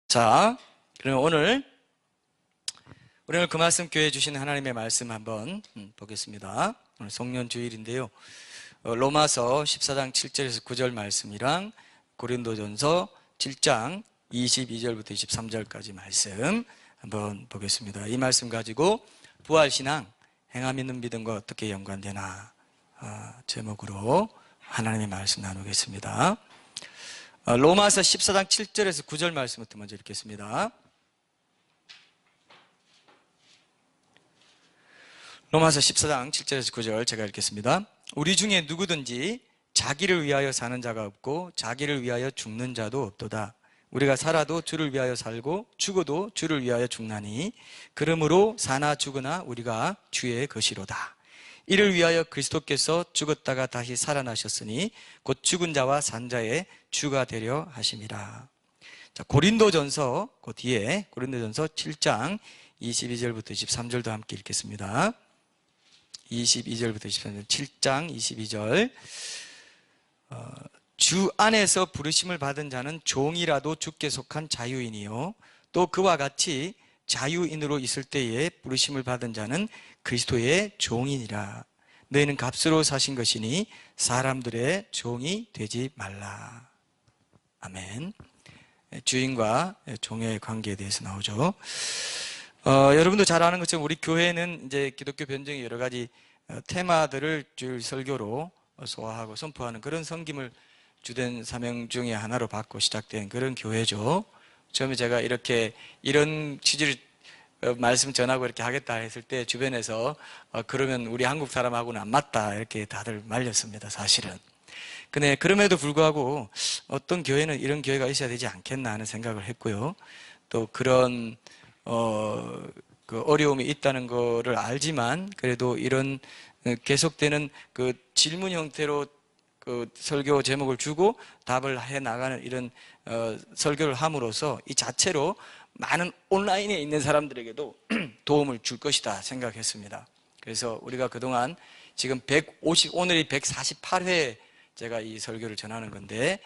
자, 그럼 오늘 그 말씀 교회에 주시는 하나님의 말씀 한번 보겠습니다. 오늘 송년주일인데요. 로마서 14장 7절에서 9절 말씀이랑 고린도전서 7장 22절부터 23절까지 말씀 한번 보겠습니다. 이 말씀 가지고 부활신앙, 행함 있는 믿음과 어떻게 연관되나 제목으로 하나님의 말씀 나누겠습니다. 로마서 14장 7절에서 9절 말씀부터 먼저 읽겠습니다. 로마서 14장 7절에서 9절 제가 읽겠습니다. 우리 중에 누구든지 자기를 위하여 사는 자가 없고 자기를 위하여 죽는 자도 없도다. 우리가 살아도 주를 위하여 살고 죽어도 주를 위하여 죽나니 그러므로 사나 죽으나 우리가 주의 것이로다. 이를 위하여 그리스도께서 죽었다가 다시 살아나셨으니 곧 죽은 자와 산 자의 주가 되려 하심이라. 자, 고린도전서 그 뒤에 고린도전서 7장 22절부터 23절도 함께 읽겠습니다. 22절부터 23절 7장 22절 주 안에서 부르심을 받은 자는 종이라도 주께 속한 자유인이요 또 그와 같이 자유인으로 있을 때에 부르심을 받은 자는 그리스도의 종이니라. 너희는 값으로 사신 것이니 사람들의 종이 되지 말라. 아멘. 주인과 종의 관계에 대해서 나오죠. 여러분도 잘 아는 것처럼 우리 교회는 이제 기독교 변증의 여러 가지 테마들을 주일 설교로 소화하고 선포하는 그런 섬김을 주된 사명 중에 하나로 받고 시작된 그런 교회죠. 처음에 제가 이런 취지를 말씀 전하고 이렇게 하겠다 했을 때 주변에서 그러면 우리 한국 사람하고는 안 맞다 이렇게 다들 말렸습니다. 사실은. 근데 그럼에도 불구하고 어떤 교회는 이런 교회가 있어야 되지 않겠나 하는 생각을 했고요. 또 그런 그 어려움이 있다는 거를 알지만 그래도 이런 계속되는 그 질문 형태로 그 설교 제목을 주고 답을 해 나가는 이런 설교를 함으로써 이 자체로 많은 온라인에 있는 사람들에게도 도움을 줄 것이다 생각했습니다. 그래서 우리가 그동안 지금 오늘이 148회 제가 이 설교를 전하는 건데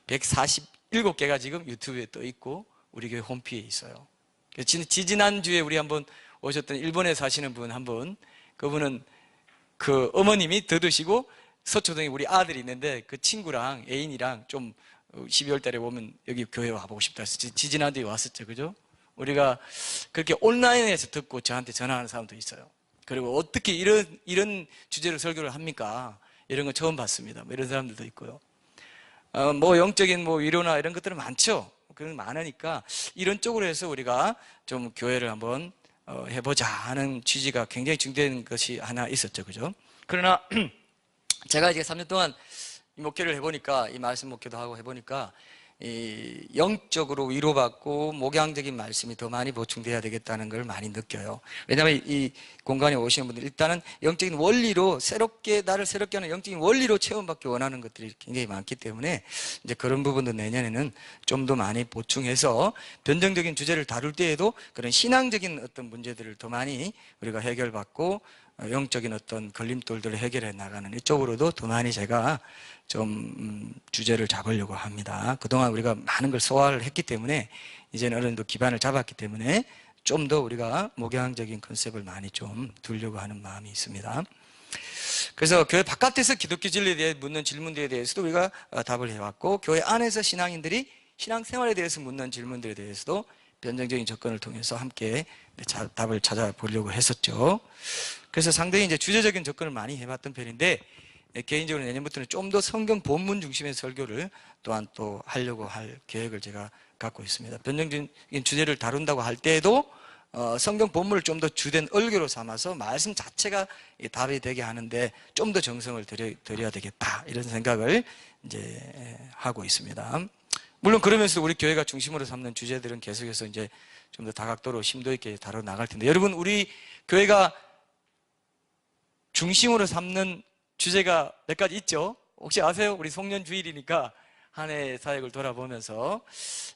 147개가 지금 유튜브에 떠 있고 우리 교회 홈페이지에 있어요. 지지난주에 우리 한번 오셨던 일본에 사시는 분 한 분, 그분은 그 어머님이 더 드시고 서초동에 우리 아들이 있는데 그 친구랑 애인이랑 좀 12월 달에 오면 여기 교회 와보고 싶다 해서 지지난주에 왔었죠. 그죠? 우리가 그렇게 온라인에서 듣고 저한테 전화하는 사람도 있어요. 그리고 어떻게 이런 주제로 설교를 합니까? 이런 거 처음 봤습니다. 뭐 이런 사람들도 있고요. 뭐 영적인 뭐 위로나 이런 것들은 많죠. 그런 많으니까 이런 쪽으로 해서 우리가 좀 교회를 한번 해보자 하는 취지가 굉장히 중요한 것이 하나 있었죠. 그죠? 그러나 제가 이제 3년 동안 이 목회를 해보니까 이 말씀 목회도 하고 해보니까 이 영적으로 위로받고 목양적인 말씀이 더 많이 보충돼야 되겠다는 걸 많이 느껴요. 왜냐하면 이 공간에 오시는 분들 일단은 영적인 원리로 나를 새롭게 하는 영적인 원리로 체험받기 원하는 것들이 굉장히 많기 때문에 이제 그런 부분도 내년에는 좀 더 많이 보충해서 변정적인 주제를 다룰 때에도 그런 신앙적인 어떤 문제들을 더 많이 우리가 해결받고 영적인 어떤 걸림돌들을 해결해 나가는 이쪽으로도 더 많이 제가 좀 주제를 잡으려고 합니다. 그동안 우리가 많은 걸 소화를 했기 때문에 이제는 어느 정도 기반을 잡았기 때문에 좀 더 우리가 목양적인 컨셉을 많이 좀 두려고 하는 마음이 있습니다. 그래서 교회 바깥에서 기독교 진리에 대해 묻는 질문들에 대해서도 우리가 답을 해왔고 교회 안에서 신앙인들이 신앙생활에 대해서 묻는 질문들에 대해서도 변정적인 접근을 통해서 함께 답을 찾아보려고 했었죠. 그래서 상당히 이제 주제적인 접근을 많이 해봤던 편인데 개인적으로 내년부터는 좀 더 성경 본문 중심의 설교를 또한 또 하려고 할 계획을 제가 갖고 있습니다. 변정적인 주제를 다룬다고 할 때에도 성경 본문을 좀 더 주된 얼교로 삼아서 말씀 자체가 답이 되게 하는데 좀 더 정성을 들여야 되겠다 이런 생각을 이제 하고 있습니다. 물론 그러면서 우리 교회가 중심으로 삼는 주제들은 계속해서 이제 좀 더 다각도로 심도 있게 다뤄 나갈 텐데 여러분 우리 교회가 중심으로 삼는 주제가 몇 가지 있죠? 혹시 아세요? 우리 송년주일이니까 한 해 사역을 돌아보면서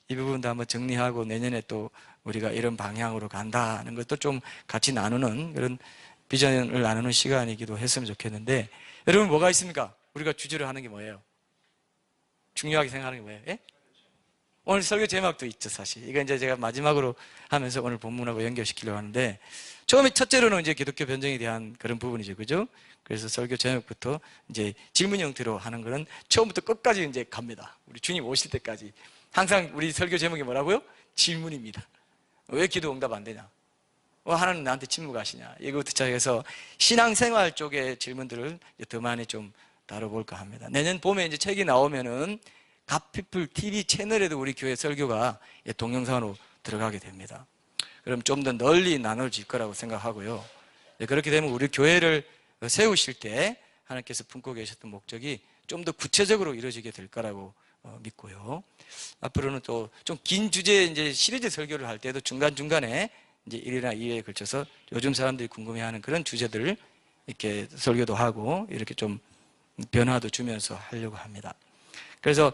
이 부분도 한번 정리하고 내년에 또 우리가 이런 방향으로 간다는 것도 좀 같이 나누는 그런 비전을 나누는 시간이기도 했으면 좋겠는데 여러분 뭐가 있습니까? 우리가 주제로 하는 게 뭐예요? 중요하게 생각하는 게 뭐예요? 예? 오늘 설교 제목도 있죠, 사실. 이거 이제 제가 마지막으로 하면서 오늘 본문하고 연결시키려고 하는데, 처음에 첫째로는 이제 기독교 변증에 대한 그런 부분이죠. 그죠? 그래서 설교 제목부터 이제 질문 형태로 하는 거는 처음부터 끝까지 이제 갑니다. 우리 주님 오실 때까지. 항상 우리 설교 제목이 뭐라고요? 질문입니다. 왜 기도 응답 안 되냐? 하나님 나한테 침묵하시냐? 이거부터 시작해서 신앙생활 쪽의 질문들을 더 많이 좀 다뤄볼까 합니다. 내년 봄에 이제 책이 나오면은 갓피플 TV 채널에도 우리 교회 설교가 동영상으로 들어가게 됩니다. 그럼 좀 더 널리 나눠질 거라고 생각하고요. 그렇게 되면 우리 교회를 세우실 때 하나님께서 품고 계셨던 목적이 좀 더 구체적으로 이루어지게 될 거라고 믿고요. 앞으로는 또 좀 긴 주제 이제 시리즈 설교를 할 때도 중간중간에 이제 1회나 2회에 걸쳐서 요즘 사람들이 궁금해하는 그런 주제들을 이렇게 설교도 하고 이렇게 좀 변화도 주면서 하려고 합니다. 그래서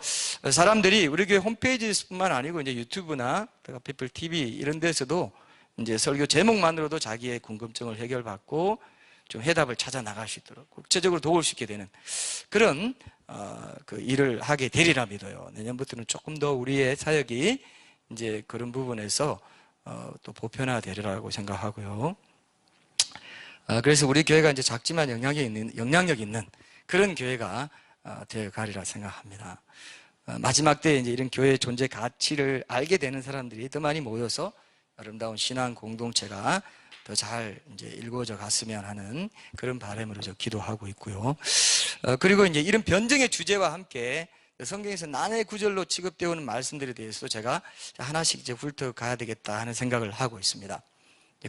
사람들이 우리 교회 홈페이지뿐만 아니고 이제 유튜브나 피플 TV 이런 데서도 이제 설교 제목만으로도 자기의 궁금증을 해결받고 좀 해답을 찾아 나갈 수 있도록 구체적으로 도울 수 있게 되는 그런 그 일을 하게 되리라 믿어요. 내년부터는 조금 더 우리의 사역이 이제 그런 부분에서 또 보편화되리라고 생각하고요. 그래서 우리 교회가 이제 작지만 영향력 있는 그런 교회가 되어 가리라 생각합니다. 마지막 때에 이제 이런 교회의 존재 가치를 알게 되는 사람들이 더 많이 모여서 아름다운 신앙 공동체가 더 잘 이제 일구어져 갔으면 하는 그런 바람으로 저 기도하고 있고요. 그리고 이제 이런 변증의 주제와 함께 성경에서 난해 구절로 취급되어 오는 말씀들에 대해서도 제가 하나씩 이제 훑어가야 되겠다 하는 생각을 하고 있습니다.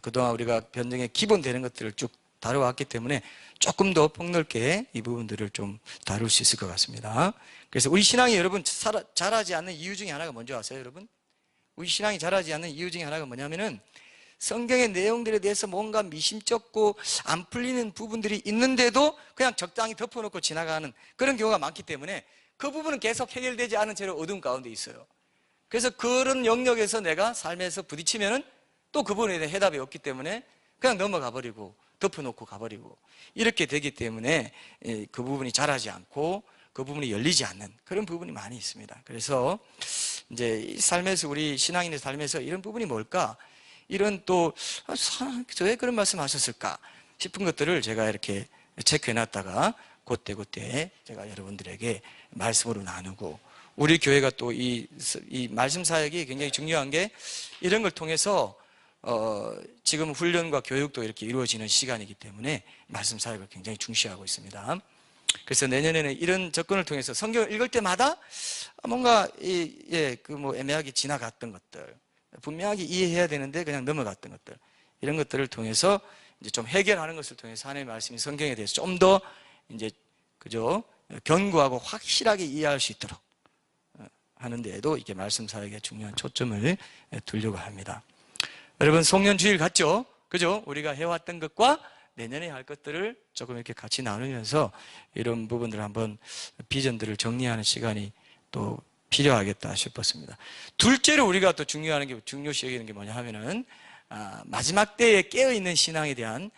그동안 우리가 변증의 기본 되는 것들을 쭉 다뤄왔기 때문에 조금 더 폭넓게 이 부분들을 좀 다룰 수 있을 것 같습니다. 그래서 우리 신앙이 여러분 자라지 않는 이유 중에 하나가 뭔지 아세요, 여러분? 우리 신앙이 자라지 않는 이유 중에 하나가 뭐냐면은 성경의 내용들에 대해서 뭔가 미심쩍고 안 풀리는 부분들이 있는데도 그냥 적당히 덮어놓고 지나가는 그런 경우가 많기 때문에 그 부분은 계속 해결되지 않은 채로 어둠 가운데 있어요. 그래서 그런 영역에서 내가 삶에서 부딪히면은 또 그 부분에 대한 해답이 없기 때문에 그냥 넘어가 버리고 덮어놓고 가버리고 이렇게 되기 때문에 그 부분이 자라지 않고 그 부분이 열리지 않는 그런 부분이 많이 있습니다. 그래서 이제 이 삶에서 우리 신앙인의 삶에서 이런 부분이 뭘까? 이런 또 왜 그런 말씀 하셨을까 싶은 것들을 제가 이렇게 체크해놨다가 그때 제가 여러분들에게 말씀으로 나누고 우리 교회가 또 이 말씀 사역이 굉장히 중요한 게 이런 걸 통해서 지금 훈련과 교육도 이렇게 이루어지는 시간이기 때문에 말씀 사역을 굉장히 중시하고 있습니다. 그래서 내년에는 이런 접근을 통해서 성경을 읽을 때마다 뭔가 애매하게 지나갔던 것들, 분명하게 이해해야 되는데 그냥 넘어갔던 것들, 이런 것들을 통해서 이제 좀 해결하는 것을 통해서 하나님의 말씀이 성경에 대해서 좀 더 이제 견고하고 확실하게 이해할 수 있도록 하는 데에도 이게 말씀 사역에 중요한 초점을 두려고 합니다. 여러분 송년주일 같죠? 그죠? 우리가 해왔던 것과 내년에 할 것들을 조금 이렇게 같이 나누면서 이런 부분들을 한번 비전들을 정리하는 시간이 또 필요하겠다 싶었습니다. 둘째로 우리가 또 중요시 여기는 게 뭐냐 하면은 마지막 때에 깨어있는 신앙에 대한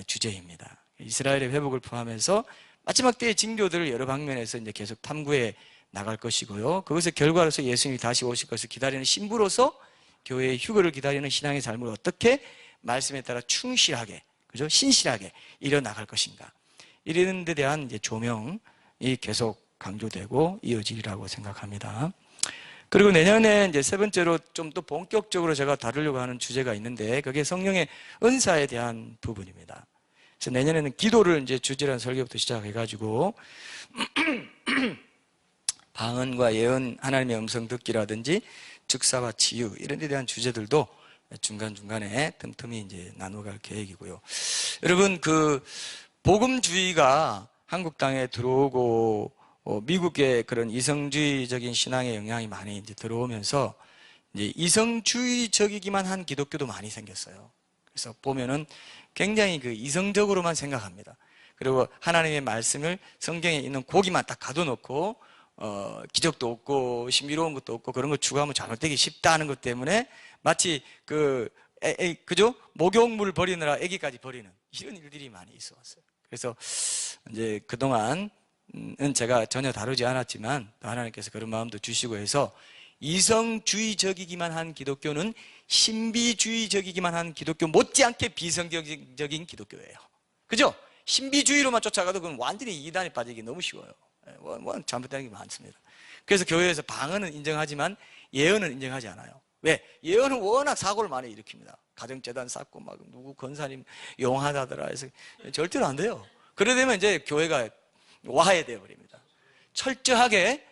주제입니다. 이스라엘의 회복을 포함해서 마지막 때의 징조들을 여러 방면에서 이제 계속 탐구해 나갈 것이고요. 그것의 결과로서 예수님이 다시 오실 것을 기다리는 신부로서 교회의 휴거를 기다리는 신앙의 삶을 어떻게 말씀에 따라 충실하게, 그죠? 신실하게 이뤄나갈 것인가. 이런 데 대한 이제 조명이 계속 강조되고 이어지리라고 생각합니다. 그리고 내년에 이제 세 번째로 좀 더 본격적으로 제가 다루려고 하는 주제가 있는데 그게 성령의 은사에 대한 부분입니다. 그래서 내년에는 기도를 이제 주제라는 설교부터 시작해가지고 방언과 예언, 하나님의 음성 듣기라든지 즉사와 치유 이런 데 대한 주제들도 중간중간에 틈틈이 이제 나눠갈 계획이고요. 여러분 그 복음주의가 한국 땅에 들어오고 미국의 그런 이성주의적인 신앙의 영향이 많이 이제 들어오면서 이제 이성주의적이기만 한 기독교도 많이 생겼어요. 그래서 보면은 굉장히 그 이성적으로만 생각합니다. 그리고 하나님의 말씀을 성경에 있는 고기만 딱 가둬놓고 기적도 없고 신비로운 것도 없고 그런 걸 추구하면 잘못되기 쉽다는 것 때문에 마치 그죠? 목욕물 버리느라 애기까지 버리는 이런 일들이 많이 있어 왔어요. 그래서 이제 그동안은 제가 전혀 다루지 않았지만 하나님께서 그런 마음도 주시고 해서 이성주의적이기만 한 기독교는 신비주의적이기만 한 기독교 못지않게 비성경적인 기독교예요. 그죠? 신비주의로만 쫓아가도 그건 완전히 이단에 빠지기 너무 쉬워요. 잘못된 게 많습니다. 그래서 교회에서 방언은 인정하지만 예언은 인정하지 않아요. 왜? 예언은 워낙 사고를 많이 일으킵니다. 가정재단 쌓고 막 누구 권사님 용하다더라 해서 절대로 안 돼요. 그래 되면 이제 교회가 와해되어 버립니다. 철저하게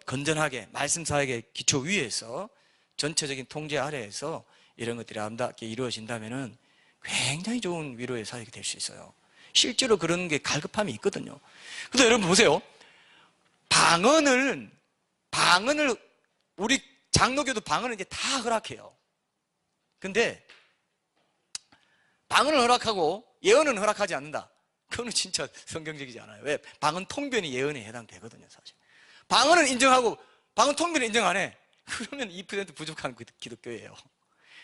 건전하게 말씀 사역의 기초 위에서 전체적인 통제 아래에서 이런 것들이 아름답게 이루어진다면은 굉장히 좋은 위로의 사역이 될 수 있어요. 실제로 그런 게 갈급함이 있거든요. 그래서 여러분 보세요. 방언을 우리 장로교도 방언을 이제 다 허락해요. 근데 방언을 허락하고 예언은 허락하지 않는다. 그거는 진짜 성경적이지 않아요. 왜? 방언 통변이 예언에 해당되거든요, 사실. 방언은 인정하고 방언 통변을 인정 안 해. 그러면 2% 부족한 기독교예요.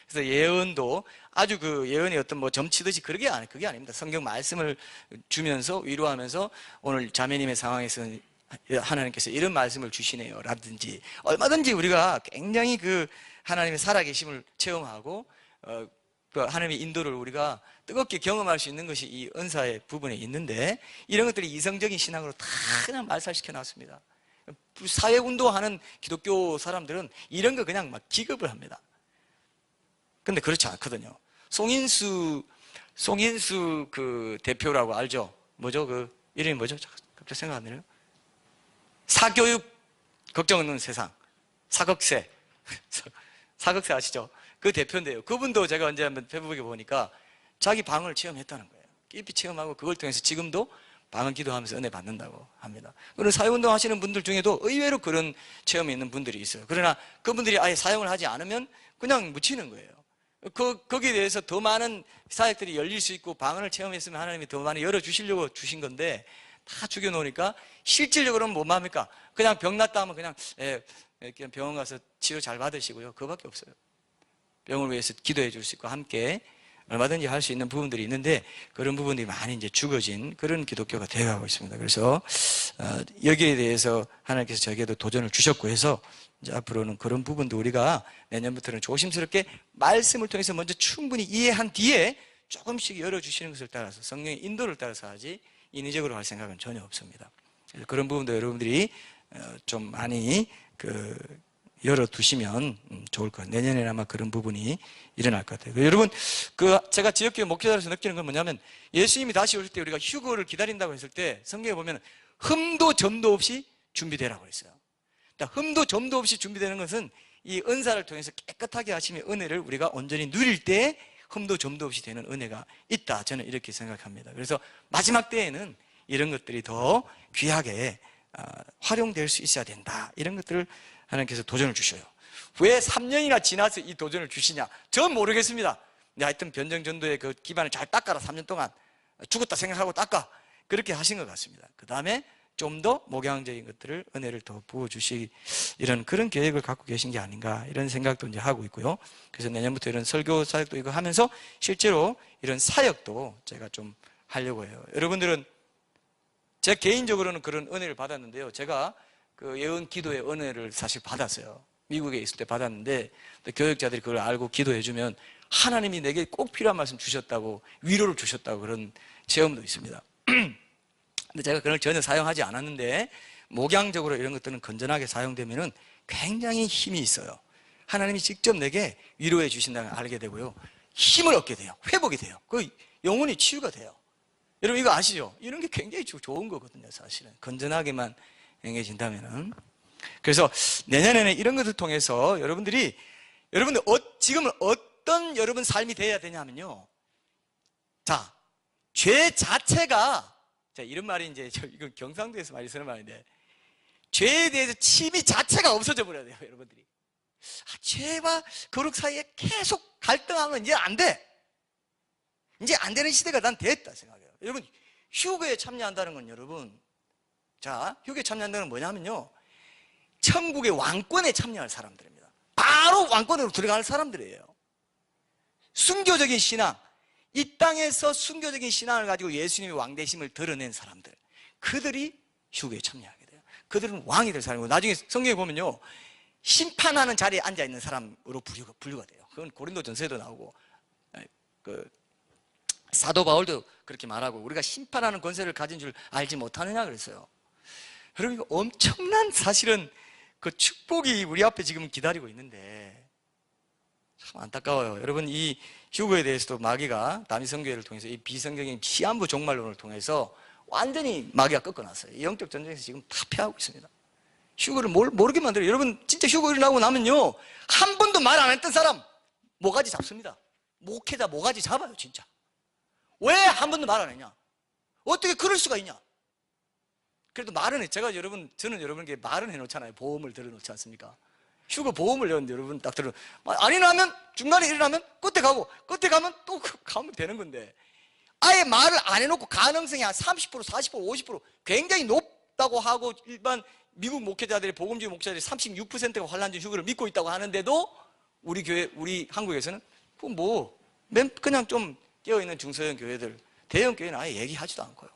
그래서 예언도 아주 그 예언의 어떤 뭐 점치듯이 그게 아닙니다. 성경 말씀을 주면서 위로하면서 오늘 자매님의 상황에서는 하나님께서 이런 말씀을 주시네요 라든지 얼마든지 우리가 굉장히 그 하나님의 살아계심을 체험하고 그 하나님의 인도를 우리가 뜨겁게 경험할 수 있는 것이 이 은사의 부분에 있는데 이런 것들이 이성적인 신앙으로 다 그냥 말살시켜 놨습니다. 사회운동하는 기독교 사람들은 이런 거 그냥 막 기급을 합니다. 근데 그렇지 않거든요. 송인수 그 대표라고 알죠? 뭐죠? 그 이름이 뭐죠? 갑자기 생각 안 나요? 사교육 걱정 없는 세상. 사극세 아시죠? 그 대표인데요. 그분도 제가 언제 한번 페이스북에 보니까 자기 방언을 체험했다는 거예요. 깊이 체험하고 그걸 통해서 지금도 방언 기도하면서 은혜 받는다고 합니다. 그런 사회운동 하시는 분들 중에도 의외로 그런 체험이 있는 분들이 있어요. 그러나 그분들이 아예 사용을 하지 않으면 그냥 묻히는 거예요. 거기에 대해서 더 많은 사역들이 열릴 수 있고 방언을 체험했으면 하나님이 더 많이 열어주시려고 주신 건데 다 죽여놓으니까 실질적으로는 뭐 합니까? 그냥 병 났다 하면 그냥 병원 가서 치료 잘 받으시고요. 그거밖에 없어요. 병을 위해서 기도해 줄 수 있고 함께 얼마든지 할 수 있는 부분들이 있는데 그런 부분들이 많이 이제 죽어진 그런 기독교가 되어가고 있습니다. 그래서 여기에 대해서 하나님께서 저에게도 도전을 주셨고 해서 이제 앞으로는 그런 부분도 우리가 내년부터는 조심스럽게 말씀을 통해서 먼저 충분히 이해한 뒤에 조금씩 열어주시는 것을 따라서 성령의 인도를 따라서 하지 인위적으로 할 생각은 전혀 없습니다. 그래서 그런 부분도 여러분들이 좀 많이 열어두시면 좋을 것 같아요. 내년에는 아마 그런 부분이 일어날 것 같아요. 여러분, 제가 지역교회 목회자로서 느끼는 건 뭐냐면 예수님이 다시 오실 때 우리가 휴거를 기다린다고 했을 때 성경에 보면 흠도 점도 없이 준비되라고 했어요. 그러니까 흠도 점도 없이 준비되는 것은 이 은사를 통해서 깨끗하게 하심의 은혜를 우리가 온전히 누릴 때 흠도 점도 없이 되는 은혜가 있다. 저는 이렇게 생각합니다. 그래서 마지막 때에는 이런 것들이 더 귀하게 활용될 수 있어야 된다. 이런 것들을 하나님께서 도전을 주셔요. 왜 3년이나 지나서 이 도전을 주시냐? 전 모르겠습니다. 근데 하여튼 변정전도의 그 기반을 잘 닦아라. 3년 동안 죽었다 생각하고 닦아. 그렇게 하신 것 같습니다. 그 다음에 좀 더 목양적인 것들을 은혜를 더 부어주시 이런 그런 계획을 갖고 계신 게 아닌가 이런 생각도 이제 하고 있고요. 그래서 내년부터 이런 설교 사역도 이거 하면서 실제로 이런 사역도 제가 좀 하려고 해요. 여러분들은 제 개인적으로는 그런 은혜를 받았는데요. 제가 그 예언 기도의 은혜를 사실 받았어요. 미국에 있을 때 받았는데 교역자들이 그걸 알고 기도해주면 하나님이 내게 꼭 필요한 말씀 주셨다고 위로를 주셨다고 그런 체험도 있습니다. 근데 제가 그걸 전혀 사용하지 않았는데 목양적으로 이런 것들은 건전하게 사용되면은 굉장히 힘이 있어요. 하나님이 직접 내게 위로해 주신다는 걸 알게 되고요. 힘을 얻게 돼요. 회복이 돼요. 그 영혼이 치유가 돼요. 여러분 이거 아시죠? 이런 게 굉장히 좋은 거거든요. 사실은 건전하게만 행해진다면은. 그래서 내년에는 이런 것을 통해서 여러분들 지금 어떤 여러분 삶이 되어야 되냐면요. 자, 죄 자체가 자, 이런 말이 이제 이건 경상도에서 많이 쓰는 말인데 죄에 대해서 침이 자체가 없어져 버려야 돼요. 여러분들이 죄와 거룩 사이에 계속 갈등하면 이제 안 돼. 이제 안 되는 시대가 난 됐다 생각해요. 여러분 휴거에 참여한다는 건 여러분 자, 휴거에 참여한다는 건 뭐냐면요. 천국의 왕권에 참여할 사람들입니다. 바로 왕권으로 들어갈 사람들이에요. 순교적인 신앙, 이 땅에서 순교적인 신앙을 가지고 예수님의 왕되심을 드러낸 사람들, 그들이 휴거에 참여하게 돼요. 그들은 왕이 될 사람이고 나중에 성경에 보면요. 심판하는 자리에 앉아있는 사람으로 분류가 돼요. 그건 고린도전서에도 나오고 그 사도 바울도 그렇게 말하고, 우리가 심판하는 권세를 가진 줄 알지 못하느냐 그랬어요. 여러분, 이거 엄청난 사실은 그 축복이 우리 앞에 지금 기다리고 있는데 참 안타까워요. 여러분, 이 휴거에 대해서도 마귀가 다미성교회를 통해서 이 비성경적인 시한부 종말론을 통해서 완전히 마귀가 꺾어놨어요. 이 영적 전쟁에서 지금 다 패하고 있습니다. 휴거를 모르게 만들어요. 여러분, 진짜 휴거 일어나고 나면요, 한 번도 말 안 했던 사람 모가지 잡습니다. 목회자 모가지 잡아요. 진짜. 왜 한 번도 말 안 했냐? 어떻게 그럴 수가 있냐? 그래도 말은 해. 저는 여러분에게 말은 해놓잖아요. 보험을 들어놓지 않습니까? 휴거 보험을 내는데 여러분 딱 들어, 안 일어나면, 중간에 일어나면 끝에 가고, 끝에 가면 또 가면 되는 건데, 아예 말을 안 해놓고 가능성이 한 30%, 40%, 50% 굉장히 높다고 하고, 일반 미국 목회자들의, 복음주의 목회자들이 36%가 환란전 휴거를 믿고 있다고 하는데도 우리 교회, 우리 한국에서는 그냥 좀 깨어있는 중소형 교회들, 대형 교회는 아예 얘기하지도 않고요.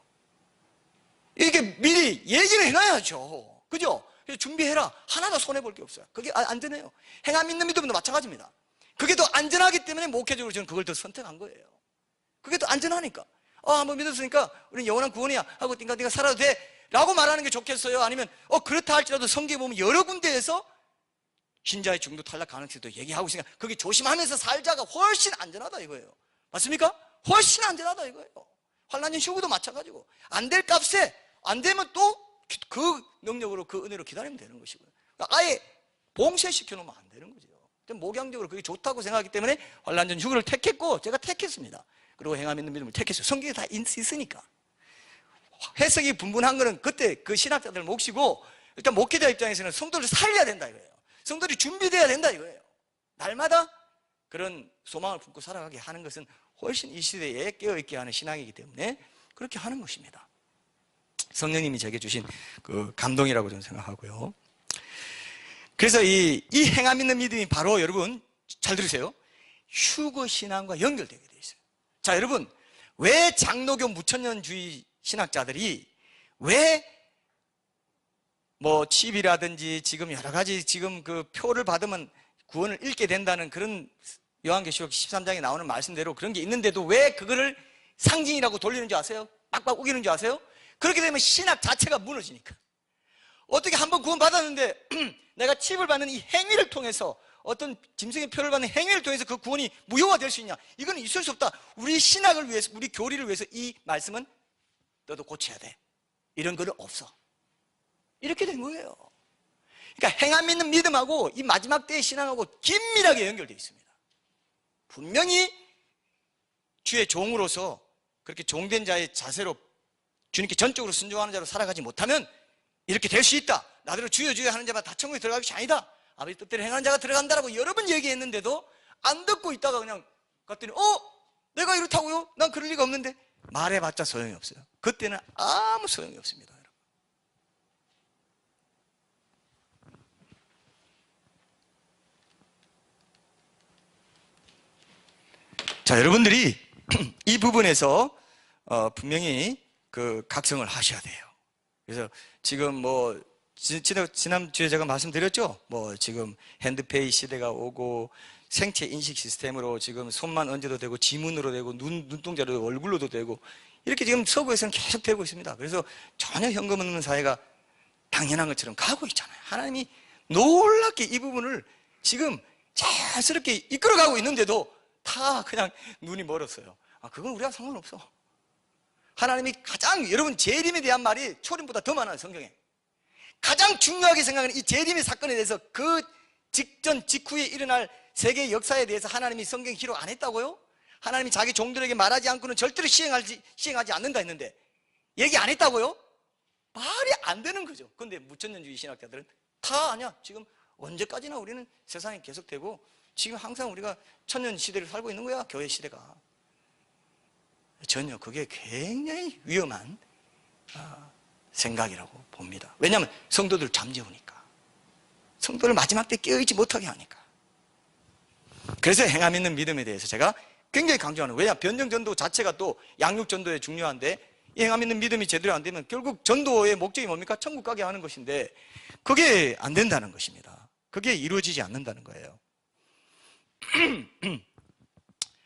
이렇게 미리 얘기를 해놔야죠. 그죠? 그래서 준비해라. 하나도 손해볼 게 없어요. 그게 안전해요. 행함 믿는 믿음도 마찬가지입니다. 그게 더 안전하기 때문에 목회적으로 저는 그걸 더 선택한 거예요. 그게 더 안전하니까. 한번 믿었으니까 우리는 영원한 구원이야 하고 띵가띵가 살아도 돼 라고 말하는 게 좋겠어요? 아니면 그렇다 할지라도 성경에 보면 여러 군데에서 신자의 중도 탈락 가능성도 얘기하고 있으니까 거기 조심하면서 살자가 훨씬 안전하다 이거예요. 맞습니까? 훨씬 안전하다 이거예요. 환난전 휴구도 마찬가지고, 안 될 값에 안 되면 또 그 능력으로, 그 은혜로 기다리면 되는 것이고요. 그러니까 아예 봉쇄시켜 놓으면 안 되는 거죠. 목양적으로 그게 좋다고 생각하기 때문에 환난전 휴구를 택했고, 제가 택했습니다. 그리고 행함 있는 믿음을 택했어요. 성경에 다 있으니까. 해석이 분분한 거는 그때 그 신학자들 몫이고, 일단 목회자 입장에서는 성도를 살려야 된다 이거예요. 성도들이 준비돼야 된다 이거예요. 날마다 그런 소망을 품고 살아가게 하는 것은 훨씬 이 시대에 깨어있게 하는 신앙이기 때문에 그렇게 하는 것입니다. 성령님이 제게 주신 그 감동이라고 저는 생각하고요. 그래서 이 행함 있는 믿음이 바로, 여러분 잘 들으세요, 휴거 신앙과 연결되게 되어 있어요. 자, 여러분, 왜 장로교 무천년주의 신학자들이 왜 칩이라든지 지금 여러 가지 지금 그 표를 받으면 구원을 잃게 된다는 그런 요한계시록 13장에 나오는 말씀대로 그런 게 있는데도 왜 그거를 상징이라고 돌리는 줄 아세요? 빡빡 우기는 줄 아세요? 그렇게 되면 신학 자체가 무너지니까. 어떻게 한번 구원 받았는데 내가 칩을 받는 이 행위를 통해서, 어떤 짐승의 표를 받는 행위를 통해서 그 구원이 무효화될 수 있냐? 이건 있을 수 없다. 우리 신학을 위해서, 우리 교리를 위해서 이 말씀은 너도 고쳐야 돼. 이런 거는 없어. 이렇게 된 거예요. 그러니까 행함 믿는 믿음하고 이 마지막 때의 신앙하고 긴밀하게 연결되어 있습니다. 분명히 주의 종으로서 그렇게 종된 자의 자세로 주님께 전적으로 순종하는 자로 살아가지 못하면 이렇게 될 수 있다. 나더러 주여 주여 하는 자만 다 천국에 들어갈 것이 아니다. 아버지 뜻대로 행하는 자가 들어간다라고 여러 번 얘기했는데도 안 듣고 있다가 그냥 갔더니 내가 이렇다고요? 난 그럴 리가 없는데. 말해봤자 소용이 없어요. 그때는 아무 소용이 없습니다. 자, 여러분들이 이 부분에서 분명히 그 각성을 하셔야 돼요. 그래서 지금 지난주에 제가 말씀드렸죠? 지금 핸드페이 시대가 오고, 생체 인식 시스템으로 지금 손만 얹어도 되고, 지문으로 되고, 눈동자로 되고, 얼굴로도 되고, 이렇게 지금 서구에서는 계속 되고 있습니다. 그래서 전혀 현금 없는 사회가 당연한 것처럼 가고 있잖아요. 하나님이 놀랍게 이 부분을 지금 자연스럽게 이끌어가고 있는데도 다 그냥 눈이 멀었어요. 그건 우리가 상관없어. 하나님이 가장, 여러분, 재림에 대한 말이 초림보다 더 많아요. 성경에 가장 중요하게 생각하는 이 재림의 사건에 대해서, 그 직전 직후에 일어날 세계 역사에 대해서 하나님이 성경에 기록 안 했다고요? 하나님이 자기 종들에게 말하지 않고는 절대로 시행하지 않는다 했는데 얘기 안 했다고요? 말이 안 되는 거죠. 그런데 무천년주의 신학자들은 다 아니야. 지금 언제까지나 우리는 세상이 계속되고 지금 항상 우리가 천년 시대를 살고 있는 거야, 교회 시대가. 전혀 그게 굉장히 위험한 생각이라고 봅니다. 왜냐하면 성도들 잠재우니까, 성도를 마지막 때 깨어있지 못하게 하니까. 그래서 행함 있는 믿음에 대해서 제가 굉장히 강조하는 거예요. 왜냐하면 변정전도 자체가 또 양육전도에 중요한데, 이 행함 있는 믿음이 제대로 안 되면 결국 전도의 목적이 뭡니까? 천국 가게 하는 것인데 그게 안 된다는 것입니다. 그게 이루어지지 않는다는 거예요.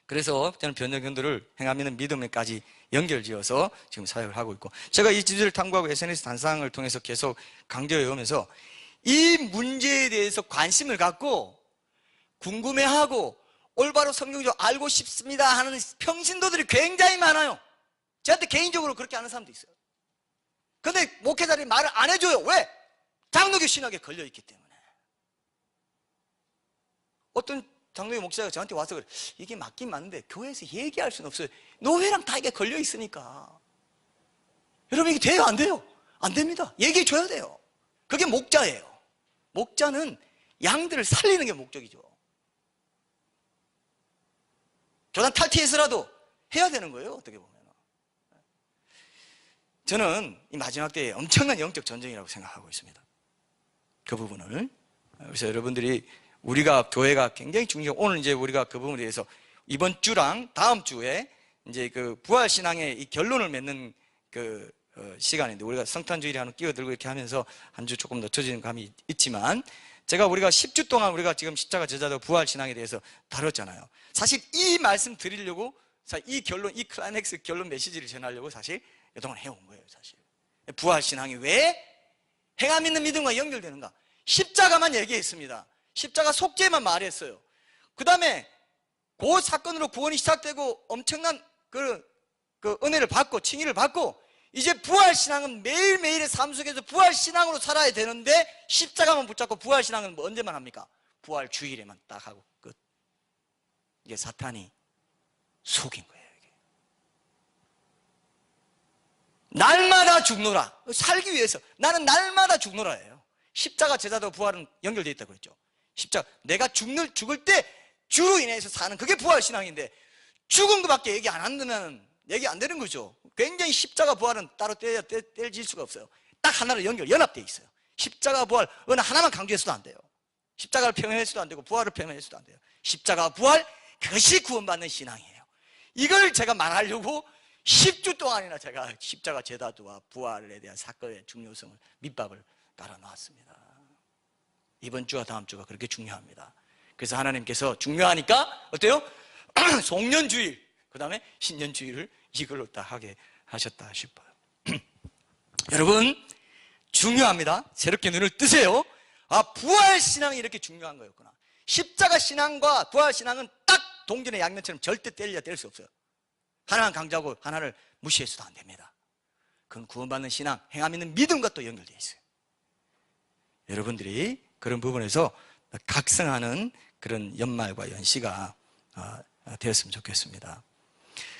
그래서 저는 변정경도를 행하면 믿음에까지 연결지어서 지금 사역을 하고 있고, 제가 이 지도를 탐구하고 SNS 단상을 통해서 계속 강조해 오면서 이 문제에 대해서 관심을 갖고 궁금해하고 올바로 성경적으로 알고 싶습니다 하는 평신도들이 굉장히 많아요. 저한테 개인적으로 그렇게 하는 사람도 있어요. 근데 목회자들이 말을 안 해줘요. 왜? 장로교 신학에 걸려있기 때문에. 어떤 장로교 목사가 저한테 와서 그래, 이게 맞긴 맞는데 교회에서 얘기할 수는 없어요. 노회랑 다 이게 걸려있으니까. 여러분, 이게 돼요? 안 돼요? 안 됩니다. 얘기해 줘야 돼요. 그게 목자예요. 목자는 양들을 살리는 게 목적이죠. 교단 탈퇴해서라도 해야 되는 거예요, 어떻게 보면. 저는 이 마지막 때에 엄청난 영적 전쟁이라고 생각하고 있습니다. 그 부분을. 그래서 여러분들이, 우리가 교회가 굉장히 중요해요. 오늘 이제 우리가 그 부분에 대해서 이번 주랑 다음 주에 이제 그 부활신앙의 이 결론을 맺는 그 시간인데, 우리가 성탄주일에 하는 끼어들고 이렇게 하면서 한 주 조금 늦춰지는 감이 있지만, 우리가 10주 동안 우리가 지금 십자가 제자도 부활신앙에 대해서 다뤘잖아요. 사실 이 말씀 드리려고, 이 결론, 이 클라이맥스 결론 메시지를 전하려고 사실 그동안 해온 거예요. 사실 부활신앙이 왜 행함 있는 믿음과 연결되는가, 십자가만 얘기했습니다. 십자가 속죄만 말했어요. 그 다음에 그 사건으로 구원이 시작되고 엄청난 그 은혜를 받고 칭의를 받고, 이제 부활신앙은 매일매일의 삶 속에서 부활신앙으로 살아야 되는데, 십자가만 붙잡고 부활신앙은 뭐 언제만 합니까? 부활주일에만 딱 하고 끝. 이게 사탄이 속인 거예요. 이게. 날마다 죽노라. 살기 위해서 나는 날마다 죽노라예요. 십자가 제자도 부활은 연결되어 있다고 그랬죠. 십자가, 내가 죽을 때 주로 인해서 사는, 그게 부활신앙인데, 죽은 것밖에 얘기 안 한다면 얘기 안 되는 거죠. 굉장히 십자가 부활은 따로 떼질 수가 없어요. 딱 하나로 연합되어 있어요. 십자가 부활 어느 하나만 강조해서도 안 돼요. 십자가를 표현해서도 안 되고 부활을 표현해서도 안 돼요. 십자가 부활, 그것이 구원받는 신앙이에요. 이걸 제가 말하려고 10주 동안이나 제가 십자가 제자도와 부활에 대한 사건의 중요성을, 밑밥을 깔아놓았습니다. 이번 주와 다음 주가 그렇게 중요합니다. 그래서 하나님께서 중요하니까 어때요? 송년주일, 그 다음에 신년주일을 이걸로 다 하게 하셨다 싶어요. 여러분, 중요합니다. 새롭게 눈을 뜨세요. 부활신앙이 이렇게 중요한 거였구나. 십자가 신앙과 부활신앙은 딱 동전의 양면처럼 절대 뗄 수 없어요. 하나는 강조하고 하나를 무시해서도 안 됩니다. 그건 구원받는 신앙, 행함 있는 믿음과 또 연결되어 있어요. 여러분들이 그런 부분에서 각성하는 그런 연말과 연시가 되었으면 좋겠습니다.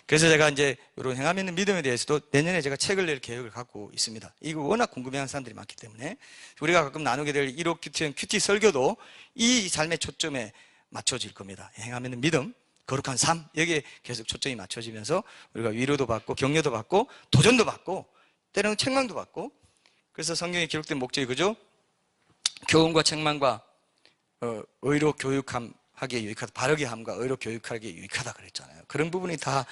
그래서 제가 이제 이런 행함 있는 믿음에 대해서도 내년에 제가 책을 낼 계획을 갖고 있습니다. 이거 워낙 궁금해하는 사람들이 많기 때문에 우리가 가끔 나누게 될 1호 큐티 설교도 이 삶의 초점에 맞춰질 겁니다. 행함 있는 믿음, 거룩한 삶, 여기에 계속 초점이 맞춰지면서 우리가 위로도 받고 격려도 받고 도전도 받고 때로는 책망도 받고, 그래서 성경에 기록된 목적이 그죠? 교훈과 책망과 의로 교육함 하기에 유익하다, 바르게 함과 의로 교육하기에 유익하다 그랬잖아요. 그런 부분이 다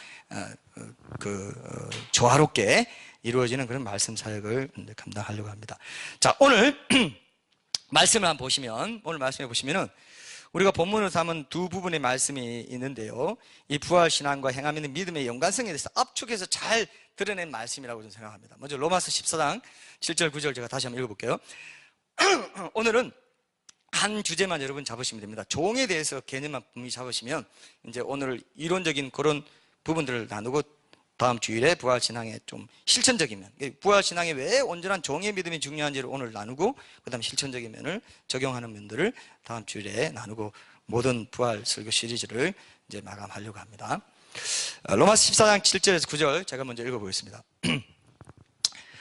조화롭게 이루어지는 그런 말씀 사역을 감당하려고 합니다. 자, 오늘 말씀을 한번 보시면, 오늘 말씀해 보시면은 우리가 본문으로 삼은 두 부분의 말씀이 있는데요, 이 부활신앙과 행함 있는 믿음의 연관성에 대해서 압축해서 잘 드러낸 말씀이라고 저는 생각합니다. 먼저 로마서 14장 7절 9절 제가 다시 한번 읽어볼게요. 오늘은 한 주제만 여러분 잡으시면 됩니다. 종에 대해서 개념만 분명히 잡으시면 이제 오늘 이론적인 그런 부분들을 나누고 다음 주일에 부활신앙의 좀 실천적인 면, 부활신앙에 왜 온전한 종의 믿음이 중요한지를 오늘 나누고, 그 다음에 실천적인 면을 적용하는 면들을 다음 주일에 나누고 모든 부활 설교 시리즈를 이제 마감하려고 합니다. 로마서 14장 7절에서 9절 제가 먼저 읽어보겠습니다.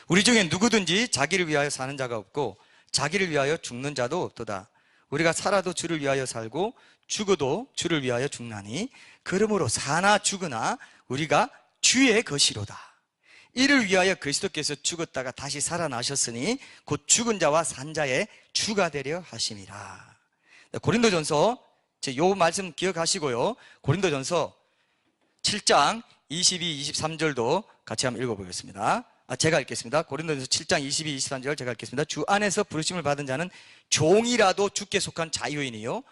우리 중에 누구든지 자기를 위하여 사는 자가 없고 자기를 위하여 죽는 자도 없도다. 우리가 살아도 주를 위하여 살고 죽어도 주를 위하여 죽나니 그러므로 사나 죽으나 우리가 주의 것이로다. 이를 위하여 그리스도께서 죽었다가 다시 살아나셨으니 곧 죽은 자와 산 자의 주가 되려 하심이라. 고린도전서, 요 말씀 기억하시고요, 고린도전서 7장 22, 23절도 같이 한번 읽어보겠습니다. 제가 읽겠습니다. 고린도전서 7장 22, 23절 제가 읽겠습니다. 주 안에서 부르심을 받은 자는 종이라도 주께 속한 자유인이요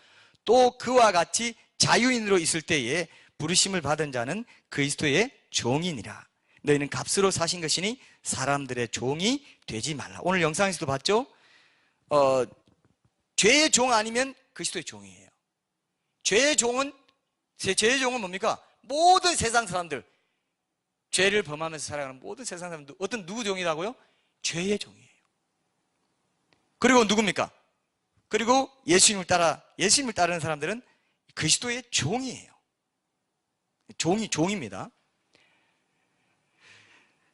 또 그와 같이 자유인으로 있을 때에 부르심을 받은 자는 그리스도의 종이니라. 너희는 값으로 사신 것이니 사람들의 종이 되지 말라. 오늘 영상에서도 봤죠? 죄의 종 아니면 그리스도의 종이에요. 죄의 종은 뭡니까? 모든 세상 사람들, 죄를 범하면서 살아가는 모든 세상 사람들, 누구 종이라고요? 죄의 종이에요. 그리고 누굽니까? 그리고 예수님을 따르는 사람들은 그리스도의 종이에요. 종입니다.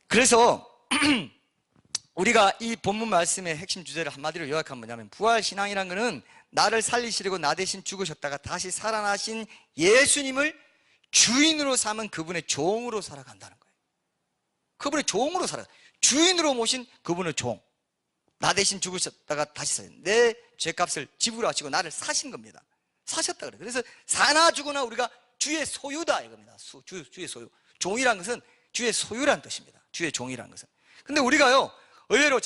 그래서 우리가 이 본문 말씀의 핵심 주제를 한마디로 요약하면 뭐냐면, 부활신앙이라는 것은 나를 살리시려고 나 대신 죽으셨다가 다시 살아나신 예수님을 주인으로 삼은 그분의 종으로 살아간다는 거예요. 그분의 종으로 주인으로 모신 그분의 종. 나 대신 죽으셨다가 다시 내 죄값을 지불하시고 나를 사신 겁니다. 사셨다 그래요. 그래서 사나 죽으나 우리가 주의 소유다 이겁니다. 주의 소유. 종이란 것은 주의 소유란 뜻입니다. 주의 종이란 것은. 근데 우리가요, 의외로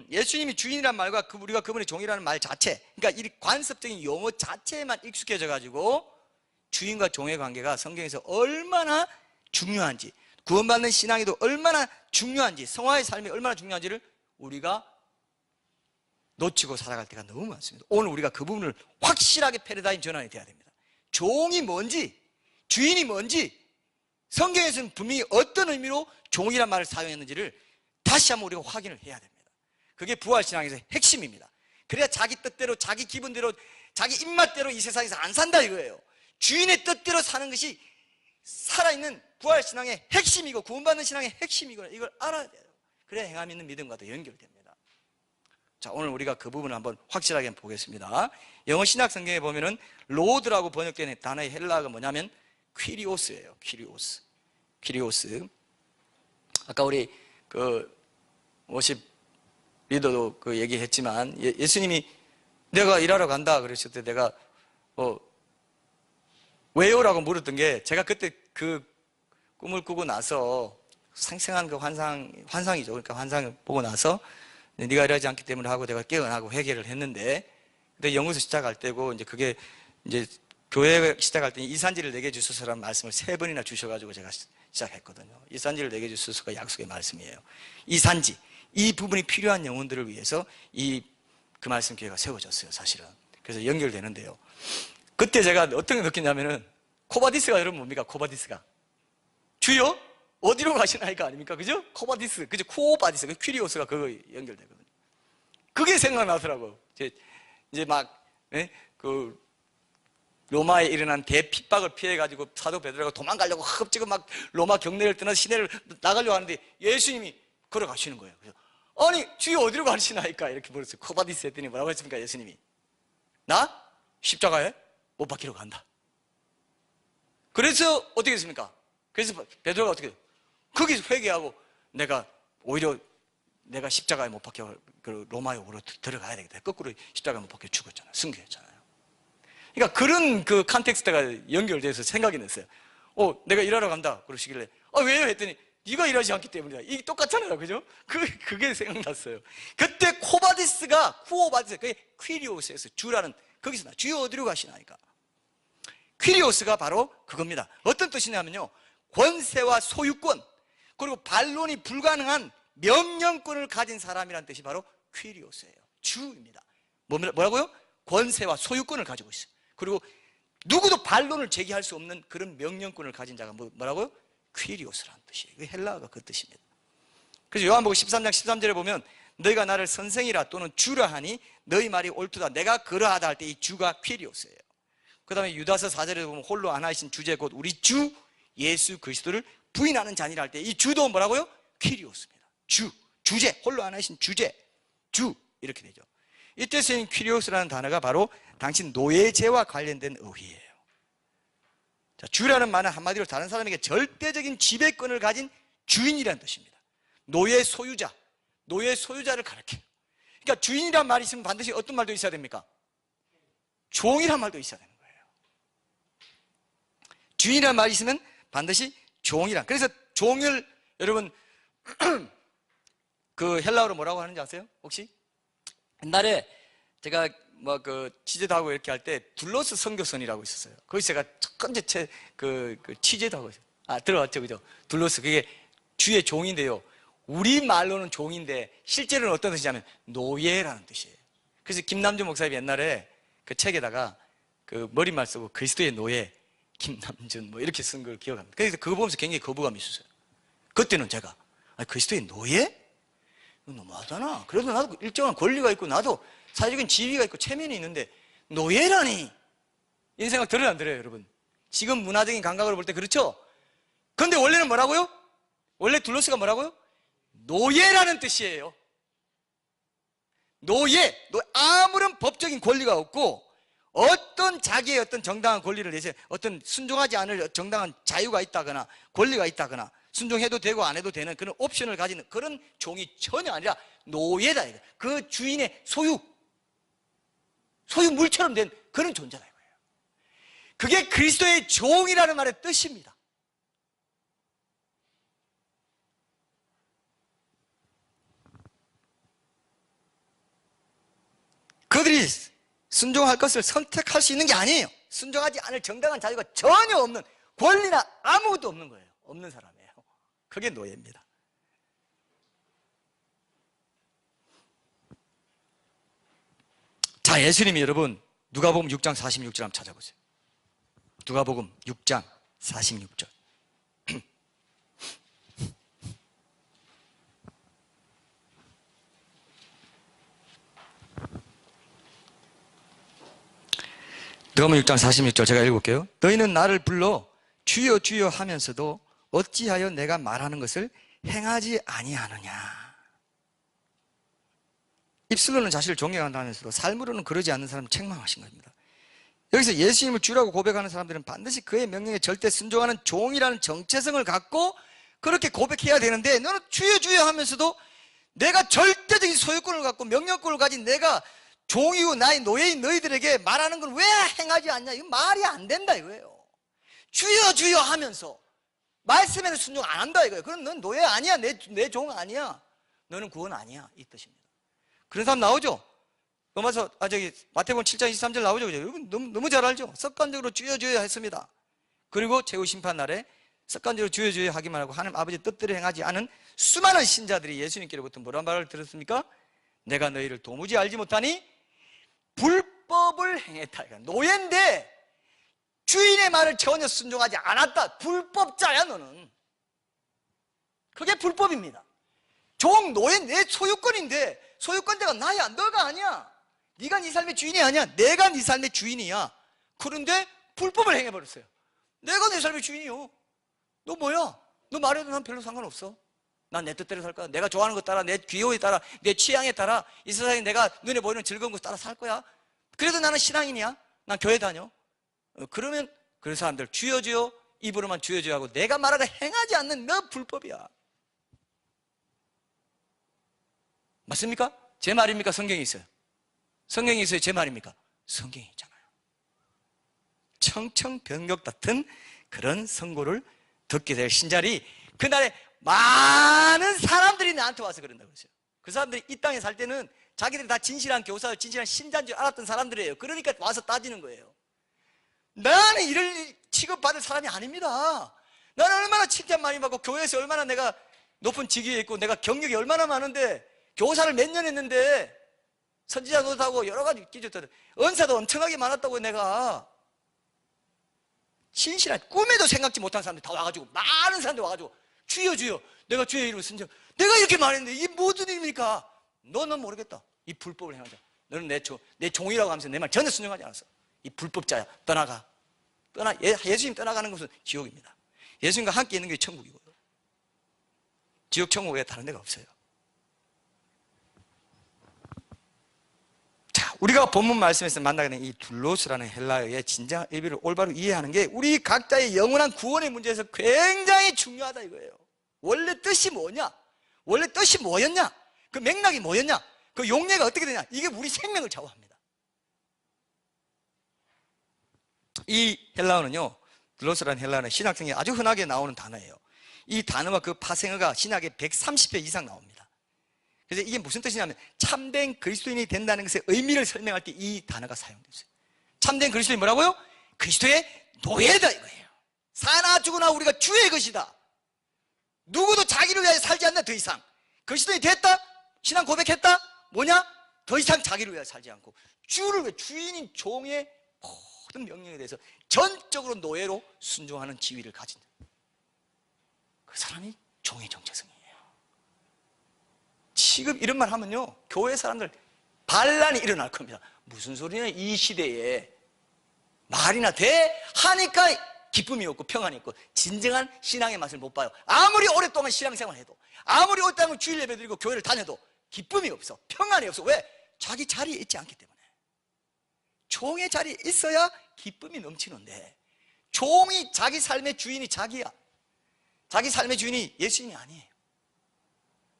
예수님이 주인이란 말과 우리가 그분의 종이라는 말 자체, 그러니까 이 관습적인 용어 자체에만 익숙해져 가지고 주인과 종의 관계가 성경에서 얼마나 중요한지, 구원받는 신앙에도 얼마나 중요한지, 성화의 삶이 얼마나 중요한지를 우리가 놓치고 살아갈 때가 너무 많습니다. 오늘 우리가 그 부분을 확실하게 패러다임 전환이 돼야 됩니다. 종이 뭔지, 주인이 뭔지, 성경에서는 분명히 어떤 의미로 종이란 말을 사용했는지를 다시 한번 우리가 확인을 해야 됩니다. 그게 부활신앙에서의 핵심입니다. 그래야 자기 뜻대로, 자기 기분대로, 자기 입맛대로 이 세상에서 안 산다 이거예요. 주인의 뜻대로 사는 것이 살아있는 부활신앙의 핵심이고 구원받는 신앙의 핵심이구나, 이걸 알아야 돼요. 그래야 행함 있는 믿음과도 연결됩니다. 자, 오늘 우리가 그 부분을 한번 확실하게 보겠습니다. 영어 신약 성경에 보면은 로드라고 번역된 단어의 헬라어가 뭐냐면 퀴리오스예요. 퀴리오스. 아까 우리 워십 리더도 얘기했지만, 예수님이 내가 일하러 간다 그러실 때 내가 왜요? 라고 물었던 게, 제가 그때 그 꿈을 꾸고 나서 생생한 그 환상이죠. 그러니까 환상을 보고 나서 네가 일하지 않기 때문에 하고 내가 깨어나고 회개를 했는데, 근데 영어에서 시작할 때고 이제 교회 시작할 때 이산지를 내게 주소서라는 말씀을 3번이나 주셔가지고 제가 시작했거든요. 이산지를 내게 주소서가 약속의 말씀이에요. 이산지, 이 부분이 필요한 영혼들을 위해서 그 말씀 기회가 세워졌어요, 사실은. 그래서 연결되는데요. 그때 제가 어떤 걸 느꼈냐면은, 코바디스가 여러분 뭡니까? 코바디스가 주여 어디로 가시나이가 아닙니까? 그죠? 코바디스, 그죠? 쿠오바디스, 퀴리오스가 그거 연결되거든요. 그게 생각나더라고. 이제 로마에 일어난 대핍박을 피해가지고 사도 베드로가 도망가려고 흡지고 막 로마 경내를 떠나서 시내를 나가려고 하는데 예수님이 걸어가시는 거예요. 그래서 아니 주여 어디로 가시나이까 이렇게 물었어요. 코바디스 했더니 뭐라고 했습니까? 예수님이 나 십자가에 못 박히러 간다. 그래서 어떻게 됐습니까? 그래서 베드로가 어떻게 돼요? 거기서 회개하고 오히려 내가 십자가에 못 박혀 로마역으로 들어가야 되겠다. 거꾸로 십자가에 못 박혀 죽었잖아요. 순교했잖아요. 그러니까 그런 그 컨텍스트가 연결돼서 생각이 났어요. 내가 일하러 간다 그러시길래 왜요? 했더니 네가 일하지 않기 때문이다. 이게 똑같잖아요. 그죠? 그게 생각났어요. 그때 쿠오바디스, 그게 퀴리오스에서 주라는, 거기서 주여 어디로 가시나이까? 퀴리오스가 바로 그겁니다. 어떤 뜻이냐면요, 권세와 소유권, 그리고 반론이 불가능한 명령권을 가진 사람이라는 뜻이 바로 퀴리오스예요. 주입니다. 뭐라고요? 권세와 소유권을 가지고 있어요. 그리고 누구도 반론을 제기할 수 없는 그런 명령권을 가진 자가 뭐라고요? 퀴리오스라는 뜻이에요. 헬라어가 그 뜻입니다. 그래서 요한복음 13장 13절에 보면 너희가 나를 선생이라 또는 주라 하니 너희 말이 옳도다. 내가 그러하다 할 때 이 주가 퀴리오스예요. 그 다음에 유다서 4절에 보면 홀로 하나이신 주제 곧 우리 주 예수 그리스도를 부인하는 자니라 할 때 이 주도 뭐라고요? 퀴리오스입니다. 주제, 홀로 하나이신 주제, 주 이렇게 되죠. 이때 쓰인 퀴리오스라는 단어가 바로 당신 노예제와 관련된 어휘예요. 자, 주라는 말은 한마디로 다른 사람에게 절대적인 지배권을 가진 주인이라는 뜻입니다. 노예 소유자를 가리켜요. 그러니까 주인이란 말이 있으면 반드시 어떤 말도 있어야 됩니까? 종이란 말도 있어야 되는 거예요. 주인이란 말이 있으면 반드시 종이란. 그래서 종을 여러분 그 헬라어로 뭐라고 하는지 아세요? 혹시? 옛날에 제가 뭐 그 취재도 하고 이렇게 할 때 둘로스 선교선이라고 있었어요. 거기서 제가 첫 번째 그 취재도 하고 있어요. 들어왔죠, 그죠? 둘로스, 그게 주의 종인데요. 우리 말로는 종인데 실제로는 어떤 뜻이냐면 노예라는 뜻이에요. 그래서 김남준 목사님이 옛날에 그 책에다가 그 머리말 쓰고 그리스도의 노예 김남준 뭐 이렇게 쓴 걸 기억합니다. 그래서 그거 보면서 굉장히 거부감이 있었어요. 그때는 제가 그리스도의 노예? 너무하잖아. 그래도 나도 일정한 권리가 있고 나도 사회적인 지위가 있고 체면이 있는데 노예라니, 이런 생각 들어요, 안 들어요, 여러분? 지금 문화적인 감각으로 볼 때 그렇죠? 그런데 원래는 뭐라고요? 원래 둘로스가 뭐라고요? 노예라는 뜻이에요. 노예, 아무런 법적인 권리가 없고 어떤 자기의 어떤 정당한 권리를 내세워, 어떤 순종하지 않을 정당한 자유가 있다거나 권리가 있다거나 순종해도 되고 안 해도 되는 그런 옵션을 가지는 그런 종이 전혀 아니라 노예다, 이거. 그 주인의 소유물처럼 된 그런 존재다, 이거예요. 그게 그리스도의 종이라는 말의 뜻입니다. 그들이 순종할 것을 선택할 수 있는 게 아니에요. 순종하지 않을 정당한 자유가 전혀 없는, 권리나 아무것도 없는 거예요. 없는 사람이에요. 그게 노예입니다. 자, 예수님이 여러분 누가복음 6장 46절 한번 찾아보세요. 누가복음 6장 46절. 누가복음 6장 46절 제가 읽어볼게요. 너희는 나를 불러 주여 주여 하면서도 어찌하여 내가 말하는 것을 행하지 아니하느냐. 입술로는 자신을 존경한다 하면서도 삶으로는 그러지 않는 사람을 책망하신 겁니다. 여기서 예수님을 주라고 고백하는 사람들은 반드시 그의 명령에 절대 순종하는 종이라는 정체성을 갖고 그렇게 고백해야 되는데, 너는 주여 주여 하면서도 내가 절대적인 소유권을 갖고 명령권을 가진 내가 종이고 나의 노예인 너희들에게 말하는 걸 왜 행하지 않냐. 이거 말이 안 된다 이거예요. 주여 주여 하면서 말씀에는 순종 안 한다 이거예요. 그럼 넌 노예 아니야. 내 종 아니야. 너는 구원 아니야, 이 뜻입니다. 그런 사람 나오죠? 로마서, 마태복음 7장 23절 나오죠? 그죠? 여러분 너무 잘 알죠? 습관적으로 주여 주여 했습니다. 그리고 최후 심판 날에 습관적으로 주여 주여 하기만 하고 하나님 아버지의 뜻대로 행하지 않은 수많은 신자들이 예수님께로부터 뭐란 말을 들었습니까? 내가 너희를 도무지 알지 못하니 불법을 행했다. 노예인데 주인의 말을 전혀 순종하지 않았다. 불법자야 너는. 그게 불법입니다. 종, 노예, 내 소유권인데 소유권자가 나야, 너가 아니야. 네가 네 삶의 주인이 아니야. 내가 네 삶의 주인이야. 그런데 불법을 행해버렸어요. 내가 내 삶의 주인이요. 너 뭐야? 너 말해도 난 별로 상관없어. 난 내 뜻대로 살 거야. 내가 좋아하는 것 따라, 내 귀여움에 따라, 내 취향에 따라, 이 세상에 내가 눈에 보이는 즐거운 것 따라 살 거야. 그래도 나는 신앙인이야. 난 교회 다녀. 그러면 그 사람들 주여 주여 입으로만 주여 주여 하고 내가 말하고 행하지 않는 너 불법이야. 맞습니까? 제 말입니까? 성경이 있어요. 성경이 있어요? 제 말입니까? 성경이 있잖아요. 청청병력 같은 그런 선고를 듣게 될 신자리, 그날에 많은 사람들이 나한테 와서 그런다고 했어요. 그 사람들이 이 땅에 살 때는 자기들이 다 진실한 교사, 진실한 신자인 줄 알았던 사람들이에요. 그러니까 와서 따지는 거예요. 나는 이럴 취급받을 사람이 아닙니다. 나는 얼마나 칭찬 많이 받고 교회에서 얼마나 내가 높은 직위에 있고 내가 경력이 얼마나 많은데, 교사를 몇 년 했는데 선지자 노릇하고 여러 가지 기술들, 은사도 엄청나게 많았다고. 내가 신실한, 꿈에도 생각지 못한 사람들이 다 와가지고, 많은 사람들이 와가지고 주여 주여 내가 주의 이름을 쓴 적, 내가 이렇게 말했는데 이게 무슨 일입니까? 너는 모르겠다. 이 불법을 행하자. 너는 내 종이라고 하면서 내 말 전혀 순종하지 않았어. 이 불법자야. 떠나가. 예수님 떠나가는 것은 지옥입니다. 예수님과 함께 있는 게 천국이고요. 지옥 천국 외에 다른 데가 없어요. 자, 우리가 본문 말씀에서 만나게 된 이 둘로스라는 헬라어의 진정한 의미를 올바로 이해하는 게 우리 각자의 영원한 구원의 문제에서 굉장히 중요하다 이거예요. 원래 뜻이 뭐냐? 원래 뜻이 뭐였냐? 그 맥락이 뭐였냐? 그 용례가 어떻게 되냐? 이게 우리 생명을 좌우합니다. 이 헬라어는요, 둘로스라는 헬라어는 신학성에 아주 흔하게 나오는 단어예요. 이 단어와 그 파생어가 신약에 130회 이상 나옵니다. 그래서 이게 무슨 뜻이냐면 참된 그리스도인이 된다는 것의 의미를 설명할 때 이 단어가 사용됐어요. 참된 그리스도인이 뭐라고요? 그리스도의 노예다 이거예요. 사나 죽으나 우리가 주의 것이다. 누구도 자기를 위하여 살지 않나 더 이상. 그리스도인이 됐다? 신앙 고백했다? 뭐냐? 더 이상 자기를 위하여 살지 않고 주를 위해, 주인인 종의 모든 명령에 대해서 전적으로 노예로 순종하는 지위를 가진 그 사람이 종의 정체성이에요. 지금 이런 말 하면요, 교회 사람들 반란이 일어날 겁니다. 무슨 소리냐, 이 시대에 말이나 돼 하니까 기쁨이 없고 평안이 없고 진정한 신앙의 맛을 못 봐요. 아무리 오랫동안 신앙생활을 해도, 아무리 오랫동안 주일 예배 드리고 교회를 다녀도 기쁨이 없어, 평안이 없어. 왜? 자기 자리에 있지 않기 때문에. 종의 자리에 있어야 기쁨이 넘치는데, 종이 자기 삶의 주인이 자기야. 자기 삶의 주인이 예수님이 아니에요.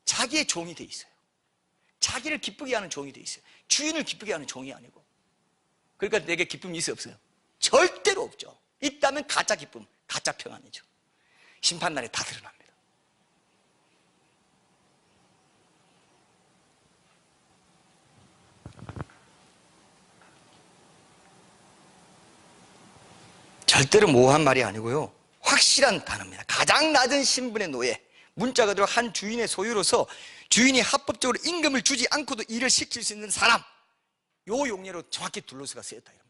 자기의 종이 돼 있어요. 자기를 기쁘게 하는 종이 돼 있어요. 주인을 기쁘게 하는 종이 아니고. 그러니까 내게 기쁨이 있어요, 없어요? 절대로 없죠. 있다면 가짜 기쁨, 가짜 평안이죠. 심판날에 다 드러납니다. 절대로 모호한 말이 아니고요, 확실한 단어입니다. 가장 낮은 신분의 노예, 문자 그대로 한 주인의 소유로서 주인이 합법적으로 임금을 주지 않고도 일을 시킬 수 있는 사람, 요 용례로 정확히 둘로스가 쓰였다 이겁니다.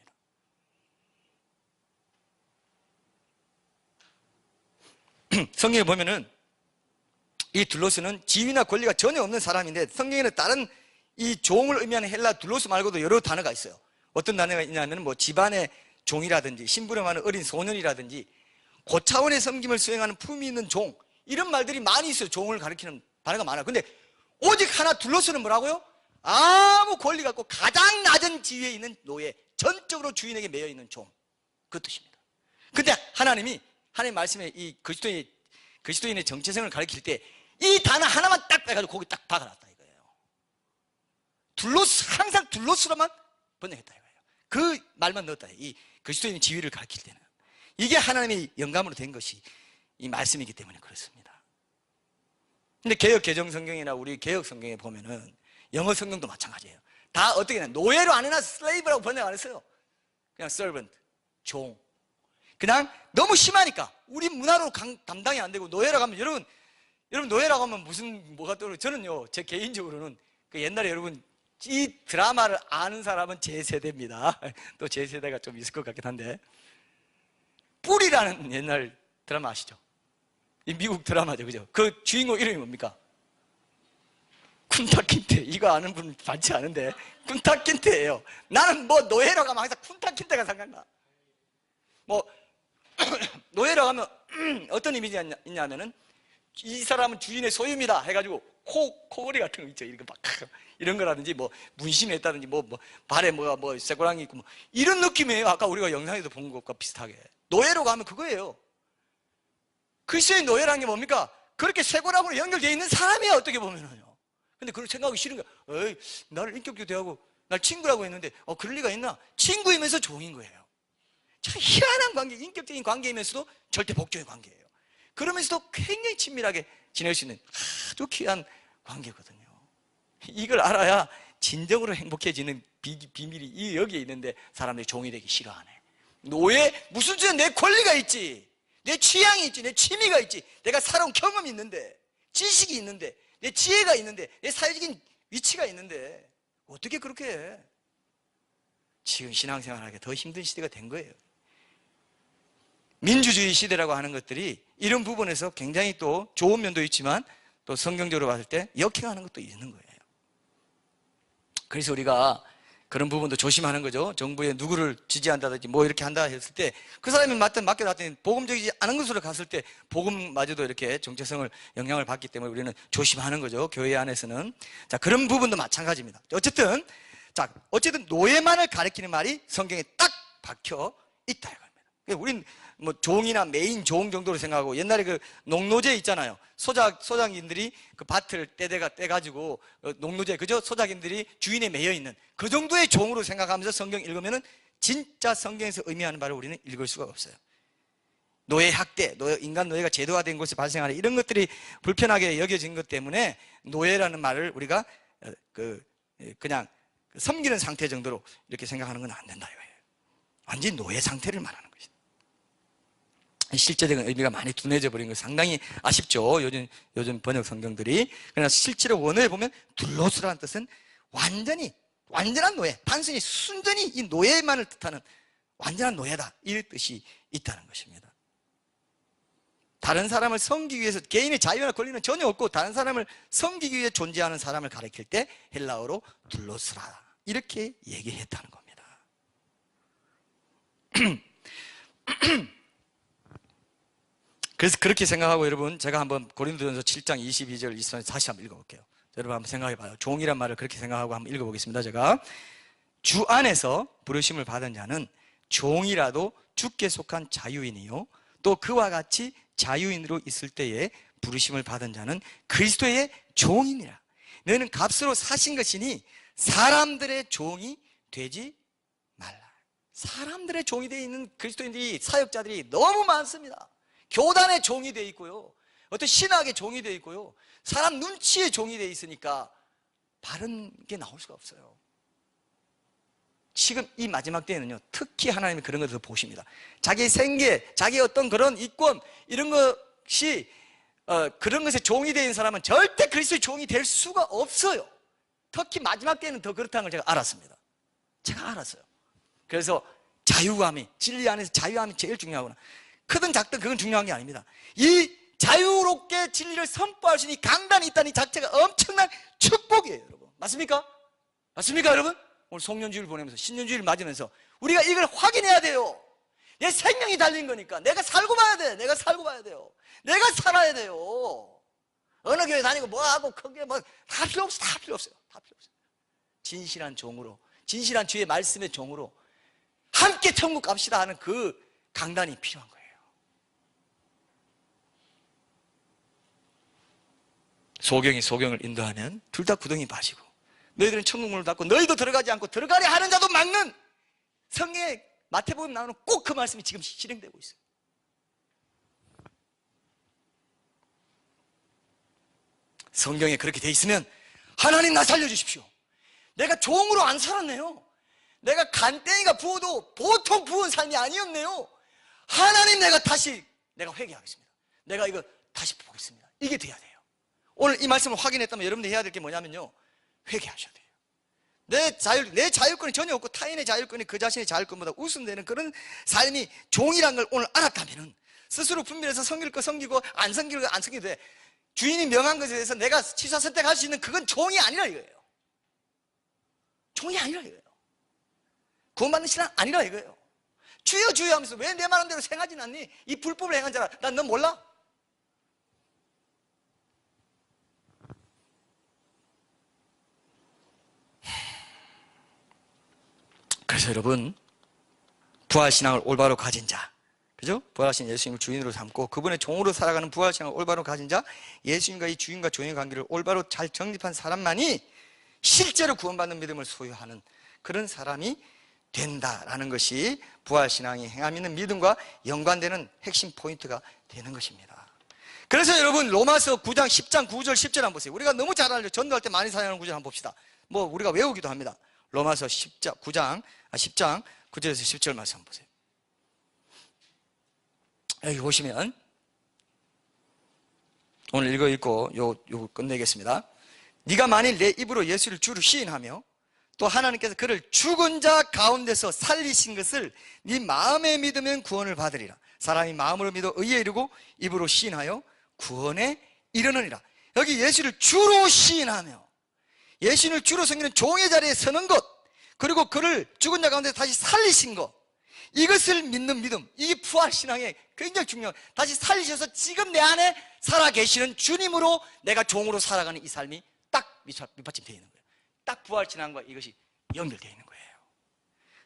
성경에 보면은 이 둘로스는 지위나 권리가 전혀 없는 사람인데, 성경에는 다른 이 종을 의미하는 헬라 둘로스 말고도 여러 단어가 있어요. 어떤 단어가 있냐면 뭐 집안의 종이라든지 심부름하는 어린 소년이라든지 고차원의 섬김을 수행하는 품위 있는 종, 이런 말들이 많이 있어요. 종을 가리키는 단어가 많아요. 근데 오직 하나 둘로스는 뭐라고요? 아무 권리가 없고 가장 낮은 지위에 있는 노예, 전적으로 주인에게 매여 있는 종, 그 뜻입니다. 근데 하나님이 하나님 말씀에 이 그리스도인의 정체성을 가리킬 때 이 단어 하나만 딱 빼가지고 거기 딱 박아놨다 이거예요. 둘로스, 항상 둘로스로만 번역했다 이거예요. 그 말만 넣었다. 이 그리스도인의 지위를 가리킬 때는 이게 하나님의 영감으로 된 것이 이 말씀이기 때문에 그렇습니다. 근데 개역 개정 성경이나 우리 개역 성경에 보면은 영어 성경도 마찬가지예요. 다 어떻게 해요? 노예로 안 해놔 슬레이브라고 번역 안 했어요. 그냥 servant, 종. 그냥 너무 심하니까 우리 문화로 감당이 안 되고 노예라고 하면 여러분 노예라고 하면 뭐가 떠오르요? 저는요, 제 개인적으로는 그 옛날에 여러분 이 드라마를 아는 사람은 제 세대입니다. 또 제 세대가 좀 있을 것 같긴 한데, 뿔이라는 옛날 드라마 아시죠? 이 미국 드라마죠, 그죠? 그 주인공 이름이 뭡니까? 쿤타킨테. 이거 아는 분 많지 않은데 쿤타킨테예요. 나는 뭐 노예라고 하면 항상 쿤타킨테가 생각나. 뭐 노예라고 하면 어떤 이미지가 있냐면은 이 사람은 주인의 소유입니다 해가지고 코골이 같은 거 있죠. 이렇게 막 이런 거라든지 뭐 문신했다든지 뭐 발에 뭐 쇠고랑이 있고 뭐 이런 느낌이에요. 아까 우리가 영상에서 본 것과 비슷하게. 노예라고 하면 그거예요. 그리스도의 노예라는 게 뭡니까? 그렇게 쇠고랑으로 연결되어 있는 사람이야, 어떻게 보면은요. 근데 그걸 생각하기 싫은 거야. 에이, 나를 인격도 대하고 날 친구라고 했는데 그럴 리가 있나? 친구이면서 종인 거예요. 참 희한한 관계, 인격적인 관계이면서도 절대 복종의 관계예요. 그러면서도 굉장히 친밀하게 지낼 수 있는 아주 귀한 관계거든요. 이걸 알아야 진정으로 행복해지는 비밀이 여기에 있는데 사람들이 종이 되기 싫어하네. 노예, 무슨 죄? 내 권리가 있지, 내 취향이 있지, 내 취미가 있지, 내가 살아온 경험이 있는데, 지식이 있는데, 내 지혜가 있는데, 내 사회적인 위치가 있는데 어떻게 그렇게 해? 지금 신앙생활하기 더 힘든 시대가 된 거예요. 민주주의 시대라고 하는 것들이 이런 부분에서 굉장히 또 좋은 면도 있지만 또 성경적으로 봤을 때 역행하는 것도 있는 거예요. 그래서 우리가 그런 부분도 조심하는 거죠. 정부에 누구를 지지한다든지 뭐 이렇게 한다 했을 때 그 사람이 맡겨놨더니 복음적이지 않은 것으로 갔을 때 복음마저도 이렇게 정체성을 영향을 받기 때문에 우리는 조심하는 거죠. 교회 안에서는. 자, 그런 부분도 마찬가지입니다. 어쨌든 노예만을 가리키는 말이 성경에 딱 박혀 있다 이겁니다. 우린 뭐 종이나 메인 종 정도로 생각하고, 옛날에 그 농노제 있잖아요. 소작인들이 그 밭을 떼가지고 농노제, 그죠? 소작인들이 주인에 매여 있는 그 정도의 종으로 생각하면서 성경 읽으면은 진짜 성경에서 의미하는 바를 우리는 읽을 수가 없어요. 노예 학대, 인간 노예가 제도화된 곳에 발생하는 이런 것들이 불편하게 여겨진 것 때문에 노예라는 말을 우리가 그냥 섬기는 상태 정도로 이렇게 생각하는 건 안 된다 이거예요. 완전히 노예 상태를 말하는 것이다. 실제적인 의미가 많이 둔해져 버린 거 상당히 아쉽죠. 요즘 번역 성경들이. 그러나 실제로 원어에 보면 둘로스라는 뜻은 완전한 노예, 단순히 순전히 이 노예만을 뜻하는 완전한 노예다, 이 뜻이 있다는 것입니다. 다른 사람을 섬기기 위해서 개인의 자유나 권리는 전혀 없고 다른 사람을 섬기기 위해 존재하는 사람을 가리킬 때 헬라어로 둘로스라 이렇게 얘기했다는 겁니다. 그래서 그렇게 생각하고 여러분, 제가 한번 고린도전서 7장 22절 23절 다시 한번 읽어볼게요. 여러분 한번 생각해봐요. 종이란 말을 그렇게 생각하고 한번 읽어보겠습니다. 제가 주 안에서 부르심을 받은 자는 종이라도 주께 속한 자유인이요 또 그와 같이 자유인으로 있을 때에 부르심을 받은 자는 그리스도의 종이니라. 너희는 값으로 사신 것이니 사람들의 종이 되지 말라. 사람들의 종이 되어 있는 그리스도인들이, 사역자들이 너무 많습니다. 교단의 종이 되어 있고요, 어떤 신학의 종이 되어 있고요, 사람 눈치의 종이 되어 있으니까 바른 게 나올 수가 없어요. 지금 이 마지막 때에는요, 특히 하나님이 그런 것을 보십니다. 자기 생계, 자기 어떤 그런 이권, 이런 것이 그런 것에 종이 되어 있는 사람은 절대 그리스도의 종이 될 수가 없어요. 특히 마지막 때에는 더 그렇다는 걸 제가 알았습니다. 제가 알았어요. 그래서 자유함이, 진리 안에서 자유함이 제일 중요하구나. 크든 작든 그건 중요한 게 아닙니다. 이 자유롭게 진리를 선포할 수 있는 강단이 있다는 이 자체가 엄청난 축복이에요, 여러분. 맞습니까? 맞습니까, 여러분? 오늘 송년주일 보내면서, 신년주일 맞으면서 우리가 이걸 확인해야 돼요. 내 생명이 달린 거니까 내가 살고 봐야 돼. 내가 살고 봐야 돼요. 내가 살아야 돼요. 어느 교회 다니고 뭐하고 크게 다 필요 없어. 다 필요 없어요. 다 필요 없어요. 진실한 종으로, 진실한 주의 말씀의 종으로 함께 천국 갑시다 하는 그 강단이 필요한 거예요. 소경이 소경을 인도하면 둘 다 구덩이 빠지고, 너희들은 천국문을 닫고 너희도 들어가지 않고 들어가려 하는 자도 막는, 성경에 마태복음 나오는 꼭 그 말씀이 지금 실행되고 있어요. 성경에 그렇게 돼 있으면 하나님 나 살려주십시오. 내가 종으로 안 살았네요. 내가 간땡이가 부어도 보통 부은 삶이 아니었네요. 하나님 내가 회개하겠습니다. 내가 이거 다시 보겠습니다. 이게 돼야 돼요. 오늘 이 말씀을 확인했다면 여러분들이 해야 될 게 뭐냐면요, 회개하셔야 돼요. 내 자율권이 전혀 없고 타인의 자율권이 그 자신의 자율권보다 우선되는 그런 삶이 종이란 걸 오늘 알았다면 스스로 분별해서 섬길 거 섬기고 안 섬길 거 안 섬기도 돼. 주인이 명한 것에 대해서 내가 취사 선택할 수 있는 그건 종이 아니라 이거예요. 종이 아니라 이거예요. 구원받는 신앙 아니라 이거예요. 주여 주여 하면서 왜 내 말한 대로 행하진 않니? 이 불법을 행한 자라. 난 넌 몰라? 그래서 여러분, 부활신앙을 올바로 가진 자, 그죠? 부활하신 예수님을 주인으로 삼고 그분의 종으로 살아가는 부활신앙을 올바로 가진 자, 예수님과 이 주인과 종의 관계를 올바로 잘 정립한 사람만이 실제로 구원받는 믿음을 소유하는 그런 사람이 된다라는 것이 부활신앙이 행함 있는 믿음과 연관되는 핵심 포인트가 되는 것입니다. 그래서 여러분, 로마서 9장 10장 9절 10절 한번 보세요. 우리가 너무 잘 알죠. 전도할 때 많이 사용하는 구절 한번 봅시다. 우리가 외우기도 합니다. 로마서 10장 9장 10장 9절에서 10절 말씀 한번 보세요. 여기 보시면 오늘 읽고 요 끝내겠습니다. 네가 만일 내 입으로 예수를 주로 시인하며 또 하나님께서 그를 죽은 자 가운데서 살리신 것을 네 마음에 믿으면 구원을 받으리라. 사람이 마음으로 믿어 의에 이르고 입으로 시인하여 구원에 이르느니라. 여기 예수를 주로 시인하며, 예수를 주로 섬기는 종의 자리에 서는 것, 그리고 그를 죽은 자 가운데 다시 살리신 것, 이것을 믿는 믿음, 이게 부활신앙의 굉장히 중요한, 다시 살리셔서 지금 내 안에 살아계시는 주님으로 내가 종으로 살아가는 이 삶이 딱 밑받침되어 있는 거예요. 딱 부활신앙과 이것이 연결되어 있는 거예요.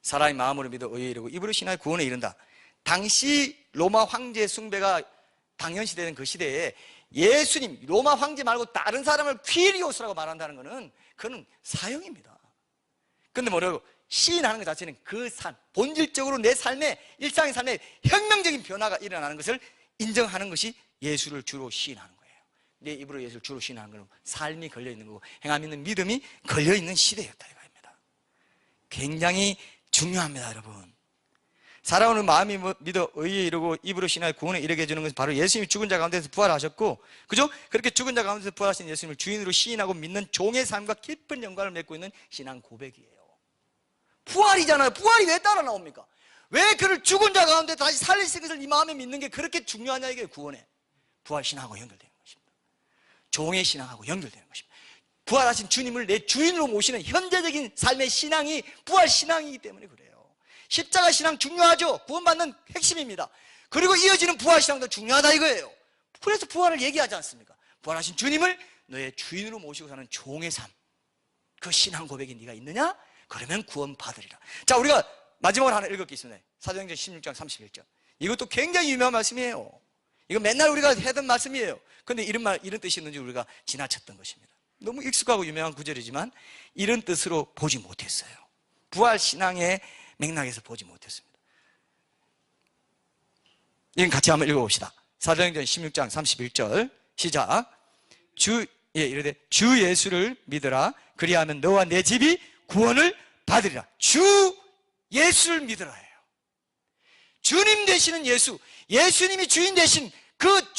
사람이 마음으로 믿어 의에 이르고 입으로 신하여 구원에 이른다. 당시 로마 황제 숭배가 당연시되는 그 시대에 예수님, 로마 황제 말고 다른 사람을 퀴리오스라고 말한다는 것은 그는 사형입니다. 근데 뭐라고? 시인하는 것 자체는 그 삶, 본질적으로 내 삶에, 일상의 삶에 혁명적인 변화가 일어나는 것을 인정하는 것이 예수를 주로 시인하는 거예요. 내 입으로 예수를 주로 시인하는 것은 삶이 걸려있는 거고 행함 있는 믿음이 걸려있는 시대였다 이겁니다. 굉장히 중요합니다 여러분. 살아오는 마음이 믿어 의에 이르고 입으로 신하여 구원에 이르게 해주는 것은 바로 예수님이 죽은 자 가운데서 부활하셨고, 그죠? 그렇게 죽은 자 가운데서 부활하신 예수님을 주인으로 시인하고 믿는 종의 삶과 깊은 연관을 맺고 있는 신앙 고백이에요. 부활이잖아요. 부활이 왜 따라 나옵니까? 왜 그를 죽은 자 가운데 다시 살리신 것을 이 마음에 믿는 게 그렇게 중요하냐 이게 구원에 부활 신앙하고 연결되는 것입니다. 종의 신앙하고 연결되는 것입니다. 부활하신 주님을 내 주인으로 모시는 현재적인 삶의 신앙이 부활 신앙이기 때문에 그래요. 십자가 신앙 중요하죠. 구원받는 핵심입니다. 그리고 이어지는 부활 신앙도 중요하다 이거예요. 그래서 부활을 얘기하지 않습니까? 부활하신 주님을 너의 주인으로 모시고 사는 종의 삶, 그 신앙 고백이 네가 있느냐? 그러면 구원 받으리라. 자, 우리가 마지막으로 하나 읽을 게 있습니다. 사도행전 16장 31절. 이것도 굉장히 유명한 말씀이에요. 이거 맨날 우리가 하던 말씀이에요. 그런데 이런 뜻이 있는지 우리가 지나쳤던 것입니다. 너무 익숙하고 유명한 구절이지만 이런 뜻으로 보지 못했어요. 부활 신앙의 맥락에서 보지 못했습니다. 이건 같이 한번 읽어봅시다. 사도행전 16장 31절 시작. 이르되 주 예수를 믿으라. 그리하면 너와 내 집이 구원을 받으리라. 주 예수를 믿으라예요. 주님 되시는 예수, 예수님이 주인 되신 그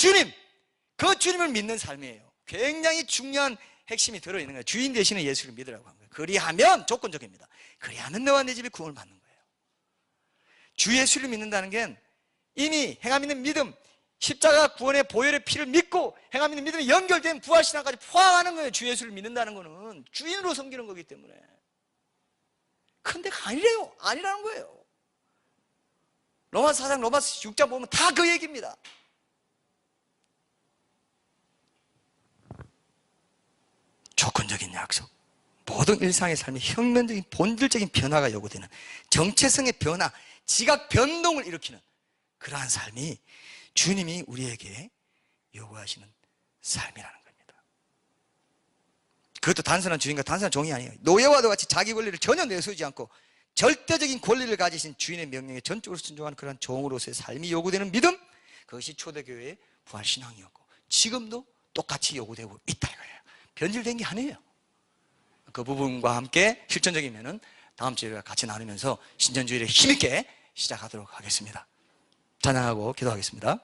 주님을 믿는 삶이에요. 굉장히 중요한 핵심이 들어있는 거예요. 주인 되시는 예수를 믿으라고 한 거예요. 그리하면, 조건적입니다. 그리하면 너와 내 집이 구원을 받는 거예요. 주 예수를 믿는다는 게 이미 행함 있는 믿음, 십자가 구원의 보혈의 피를 믿고 행함 있는 믿음이 연결된 부활신앙까지 포함하는 거예요. 주 예수를 믿는다는 거는 주인으로 섬기는 거기 때문에. 근데 아니래요. 아니라는 거예요. 로마서 4장, 로마서 6장 보면 다 그 얘기입니다. 조건적인 약속, 모든 일상의 삶에 혁명적인 본질적인 변화가 요구되는 정체성의 변화, 지각 변동을 일으키는 그러한 삶이 주님이 우리에게 요구하시는 삶이라는 겁니다. 그것도 단순한 주인과 단순한 종이 아니에요. 노예와도 같이 자기 권리를 전혀 내세우지 않고 절대적인 권리를 가지신 주인의 명령에 전적으로 순종하는 그런 종으로서의 삶이 요구되는 믿음, 그것이 초대교회의 부활신앙이었고 지금도 똑같이 요구되고 있다 이거예요. 변질된 게 아니에요. 그 부분과 함께 실천적이면은 다음 주에 같이 나누면서 신전주의를 힘있게 시작하도록 하겠습니다. 찬양하고 기도하겠습니다.